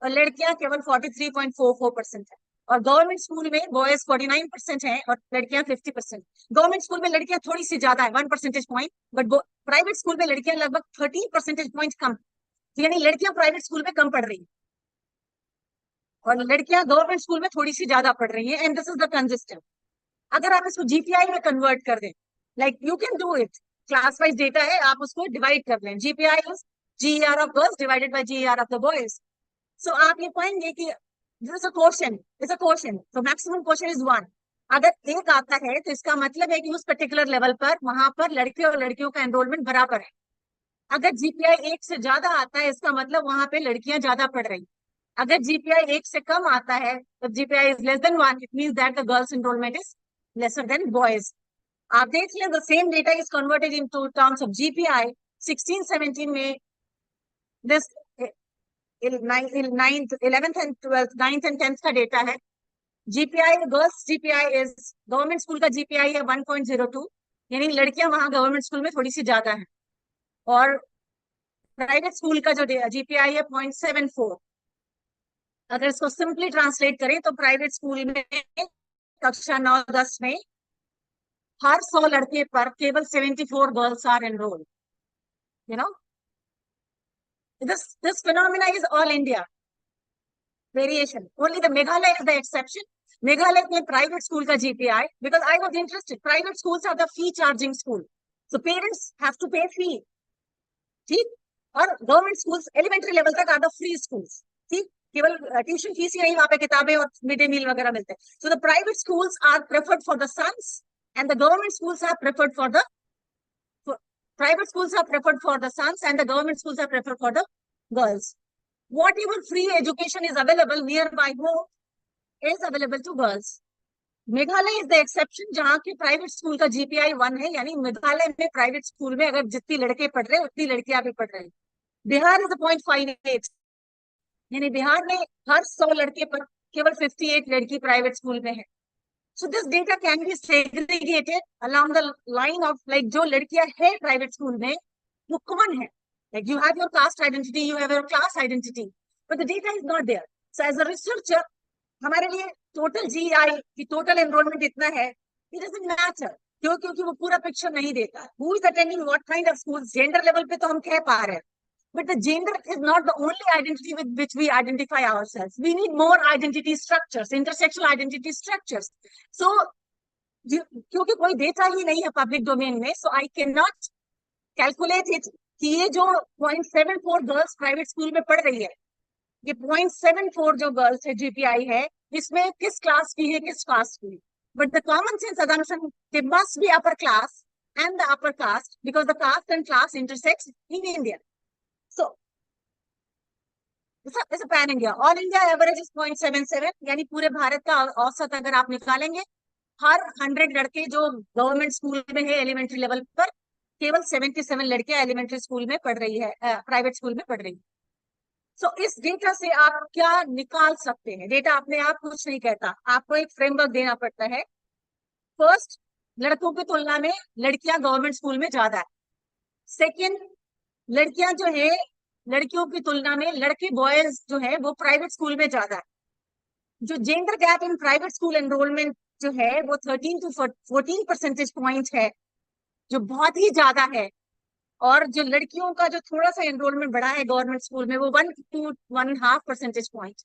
और लड़कियां केवल 43.44% है. और गवर्नमेंट स्कूल में बॉयज 49% है और लड़कियां 50%. गवर्नमेंट स्कूल में लड़कियां थोड़ी सी ज्यादा है, 1 percentage point, but private school में लड़कियां लगभग 13 परसेंटेज पॉइंट कम. यानी लड़कियां प्राइवेट स्कूल में कम पढ़ रही हैं और लड़कियां गवर्नमेंट स्कूल में थोड़ी सी ज्यादा पढ़ रही हैं. And this is the consistent. अगर आप इसको जीपीआई में कन्वर्ट कर दें, like you can do it, class wise data है, आप उसको डिवाइड कर लें. GPI is GER of girls divided by GER of the boys. So आप ये पाएंगे कि this is a quotient, it's a quotient, so maximum quotient is 1. अगर एक आता है तो इसका मतलब है कि उस पर्टिकुलर लेवल पर वहां पर लड़के और लड़कियों का एनरोलमेंट बराबर है. अगर जीपीआई 1 से ज्यादा आता है, इसका मतलब वहां पे लड़कियां ज्यादा पढ़ रही. अगर जीपीआई 1 से कम आता है, तो GPI is less than 1, it means that the girls enrolment is lesser than boys. आप देख लें, the same data is converted into terms of GPI. 16-17 में this 11th and 12th, 9th and 10th का data है. GPI, girls GPI is, government school का GPI है 1.02, यानी लड़कियां वहां गवर्नमेंट स्कूल में थोड़ी सी ज्यादा है. और प्राइवेट स्कूल का जो जीपीआई है 0.74. अगर इसको सिंपली ट्रांसलेट करें तो प्राइवेट स्कूल में कक्षा 9-10 में हर 100 लड़के पर केवल 74 girls are enrolled. You know, this phenomena is all India variation. Only the Meghalaya is the exception. Meghalaya में private school का GPI, because I was interested. Private schools are the fee charging school, so parents have to pay fee. ठीक, और government schools elementary level तक are the free schools, ठीक, केवल tuition fees ही नहीं, वहां पे किताबें और मिड डे मील वगैरह मिलते हैं. So the private schools are preferred for the sons and the government schools are preferred for the private schools are preferred for the sons and the government schools are preferred for the girls. Whatever free education is available nearby home is available to girls. Meghalaya is the exception, जहाँ के private school का GPI 1 है, यानी मेघालय में private school में अगर जितनी लड़के पढ़ रहे हैं उतनी लड़कियां भी पढ़ रही हैं. बिहार इज 0.58, यानी बिहार में हर 100 लड़के पर केवल 58 लड़की प्राइवेट स्कूल में है. So this data can be segregated along the line of like जो लड़कियां है प्राइवेट स्कूल में वो कौन है. Like you have your caste identity, you have your class identity, but the data is not there. So as a researcher, हमारे लिए total GI की टोटल एनरोलमेंट इतना है, it doesn't matter. क्यों? क्योंकि वो पूरा पिक्चर नहीं देता. Who is attending what kind of schools? Gender level पे तो हम कह पा रहे हैं, but the gender is not the only identity with which we identify ourselves. We need more identity structures, intersectional identity structures. So क्योंकि कोई data ही नहीं है पब्लिक डोमेन में, so I cannot calculate it कि ये जो 0.74 गर्ल्स प्राइवेट स्कूल में पढ़ रही है, ये 0.74 जो गर्ल्स है जीपीआई है, इसमें किस क्लास की है, किस कास्ट की. But the common sense assumption, they must be upper class and the upper caste because the caste and class intersects in India. So it's a pan India. All India average is 0.77, यानी पूरे भारत का औसत अगर आप निकालेंगे, हर 100 लड़के जो government school में है एलिमेंट्री लेवल पर, केवल 77 लड़कियां एलिमेंट्री स्कूल में पढ़ रही है, प्राइवेट स्कूल में पढ़ रही है. सो इस डेटा से आप क्या निकाल सकते हैं? डेटा अपने आप कुछ नहीं कहता, आपको एक फ्रेमवर्क देना पड़ता है. फर्स्ट, लड़कों की तुलना में लड़कियां गवर्नमेंट स्कूल में ज्यादा है. सेकेंड, लड़कियां जो है लड़कियों की तुलना में लड़के बॉयज जो है वो प्राइवेट स्कूल में ज्यादा है. जो gender gap in private school enrolment जो है वो 13 to 14 परसेंटेज पॉइंट है, जो बहुत ही ज्यादा है. और जो लड़कियों का जो थोड़ा सा एनरोलमेंट बढ़ा है गवर्नमेंट स्कूल में वो 1 to 1.5 परसेंटेज पॉइंट,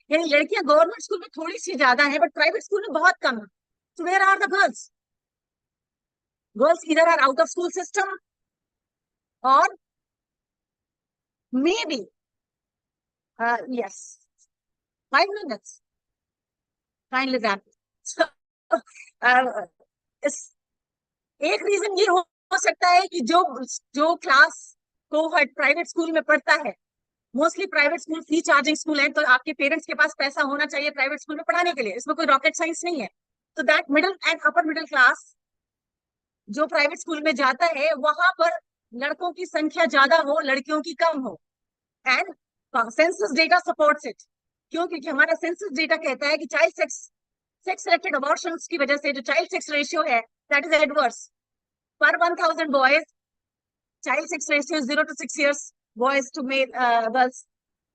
यानी लड़कियां गवर्नमेंट स्कूल में थोड़ी सी ज्यादा है बट प्राइवेट स्कूल में बहुत कम है. So where are the girls? Girls either are out of school system or maybe yes, 5 minutes. Kindly that. So, एक रीजन ये हो सकता है कि जो क्लास को प्राइवेट स्कूल में पढ़ता है, mostly private school fee charging school है, तो आपके पेरेंट्स के पास पैसा होना चाहिए प्राइवेट स्कूल में पढ़ाने के लिए, इसमें कोई रॉकेट साइंस नहीं है. तो that middle and upper middle class जो प्राइवेट स्कूल में जाता है वहां पर लड़कों की संख्या ज्यादा हो, लड़कियों की कम हो. And census data supports it. क्यों? क्योंकि हमारा सेंसस डेटा कहता है कि चाइल्ड सेक्स रिलेटेड अबॉर्शंस की वजह से जो चाइल्ड सेक्स रेशियो है दैट इज एडवर्स. पर 1000 boys child sex ratio 0 to 6 years boys to girls,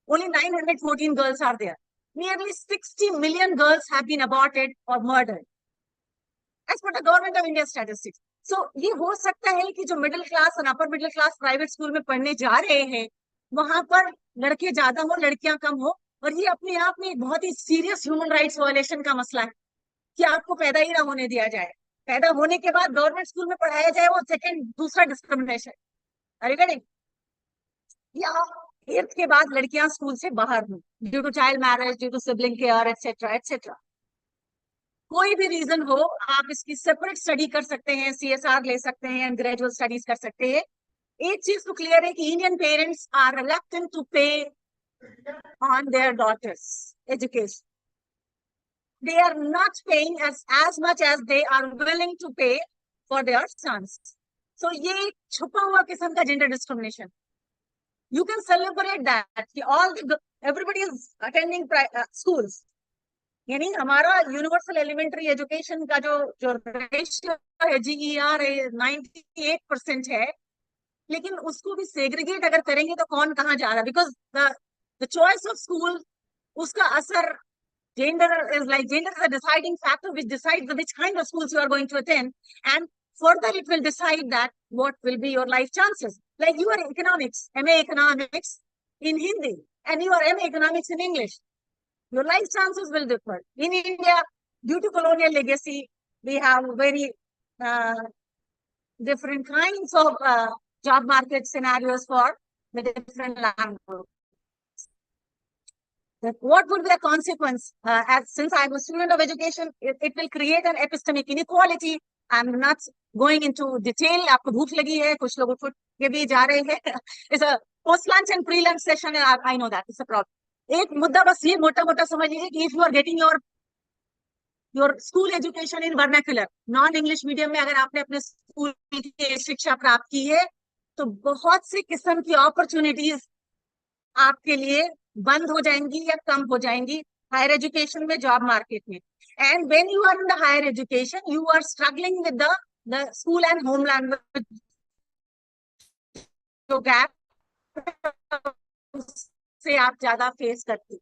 only 914 girls are there. Nearly 60 million girls have been aborted or murdered as per the government of India statistics. So ये हो सकता है कि जो middle class और upper middle class private school में पढ़ने जा रहे हैं वहां पर लड़के ज्यादा हो, लड़कियां कम हो. और ये अपने आप में एक बहुत ही सीरियस ह्यूमन राइट्स वायलेशन का मसला है कि आपको पैदा ही ना होने दिया जाए, पैदा होने के बाद गवर्नमेंट स्कूल में पढ़ाया जाए, वो दूसरा डिस्क्रिमिनेशन. अरे या 8th के बाद लड़कियां स्कूल से बाहर हुई due to child marriage, due to sibling care etcetera etcetera. कोई भी रीजन हो, आप इसकी सेपरेट स्टडी कर सकते हैं, सीएसआर ले सकते हैं, ग्रेजुएट स्टडीज कर सकते हैं. एक चीज तो क्लियर है कि Indian parents are reluctant to pay on their daughters education. They are not paying as much as they are willing to pay for their sons. So ये छुपा हुआ किस्म का gender discrimination. You can celebrate that everybody is attending schools. यानी हमारा universal elementary education का जो ratio है GER 98% है, लेकिन उसको भी सेग्रीगेट अगर करेंगे तो कौन कहाँ जा रहा है, because the choice of school, उसका असर gender is a deciding factor which decides which kind of schools you are going to attend, and further it will decide that what will be your life chances. Like you are economics, MA economics in Hindi, and you are MA economics in English, your life chances will differ. In India, due to colonial legacy, we have very different kinds of job market scenarios for the different languages. What would be the consequence? Since I'm a student of education, it will create an epistemic inequality. I'm not going into detail. आपको भूख लगी है, कुछ लोग उठ के भी जा रहे हैं. It's a post-lunch and pre-lunch session, and I know that it's a problem. एक मुद्दा बस ये मोटा-मोटा समझ लीजिए कि if you are getting your school education in vernacular, non-English medium में अगर आपने अपने स्कूल की शिक्षा प्राप्त की है, तो बहुत सी किस्म की opportunities आपके लिए बंद हो जाएंगी या कम हो जाएंगी हायर एजुकेशन में, जॉब मार्केट में. And when you are in the higher education, you are struggling with the school and home language जो गैप से आप ज्यादा फेस करते.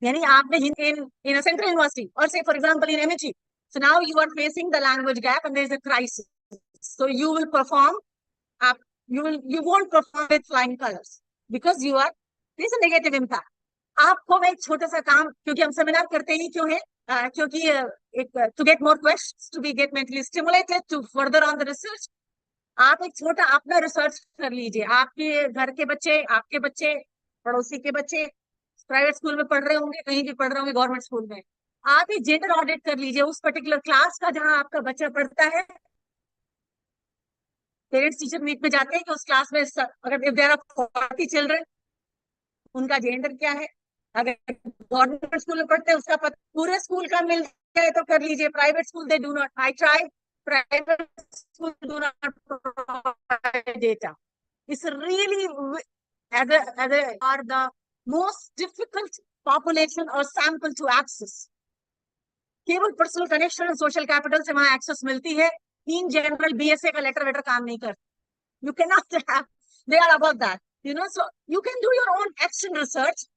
यानी आपने in a central university or say for example in IMHRC, so now you are facing the language gap and there is a crisis, so you will perform you won't perform with flying colors because you are, there's a negative impact. आपको मैं एक छोटा सा काम, क्योंकि हम seminar करते ही क्यों है, क्योंकि एक to get more questions, to be get mentally stimulated to further on the research. आप एक छोटा अपना रिसर्च कर लीजिए. आपके घर के बच्चे, आपके बच्चे, पड़ोसी के बच्चे प्राइवेट स्कूल में पढ़ रहे होंगे, कहीं भी पढ़ रहे होंगे गवर्नमेंट स्कूल में. आप एक जेंडर ऑडिट कर लीजिए उस पर्टिकुलर क्लास का जहां आपका बच्चा पढ़ता है. पेरेंट्स टीचर मीट में जाते हैं कि उस क्लास में अगर इफ देयर आर 40 चिल्ड्रन, उनका जेंडर क्या है. अगर गवर्नमेंट स्कूल में पढ़ते हैं उसका पूरे स्कूल का मिल जाए तो कर लीजिए. Private school they do not, I try, private school do not provide data. It's really are the most difficult population or sample to access. केवल पर्सनल कनेक्शन और सोशल कैपिटल से वहां एक्सेस मिलती है. इन जनरल बीएसए का letter waiter काम नहीं करता. You cannot have, they are above that, you know, so you can do your own action research.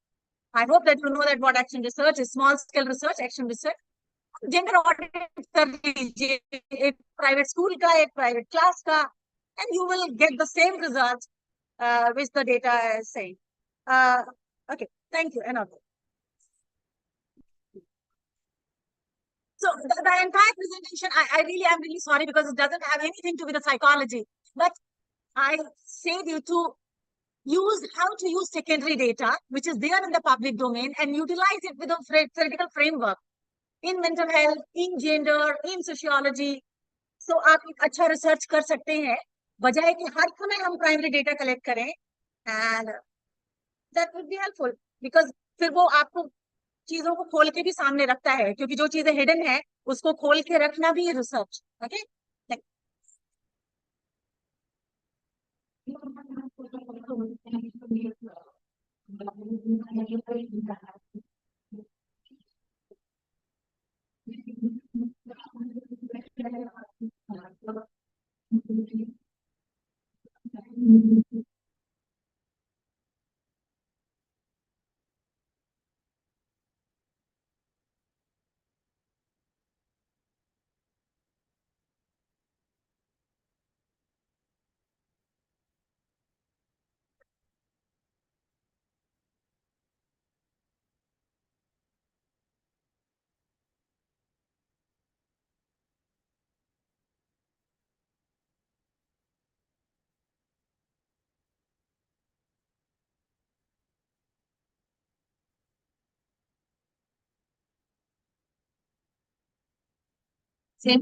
I hope that you know that what action research is, small scale research, action research. Gender audit कर लीजिए एक private school का, एक private class का, and you will get the same result which the data is saying. Okay, thank you. And so the entire presentation, I really am really sorry because it doesn't have anything to do with the psychology, but I said you to use how to use secondary data which is there in the public domain and utilize it with a theoretical framework in mental health, in gender, in sociology. So आप एक अच्छा research कर सकते हैं बजाय कि हर समय हम प्राइमरी डेटा कलेक्ट करें, and that would be helpful because फिर वो आपको चीजों को खोल के भी सामने रखता है, क्योंकि जो चीजें हिडन है उसको खोल के रखना भी रिसर्च. Okay, same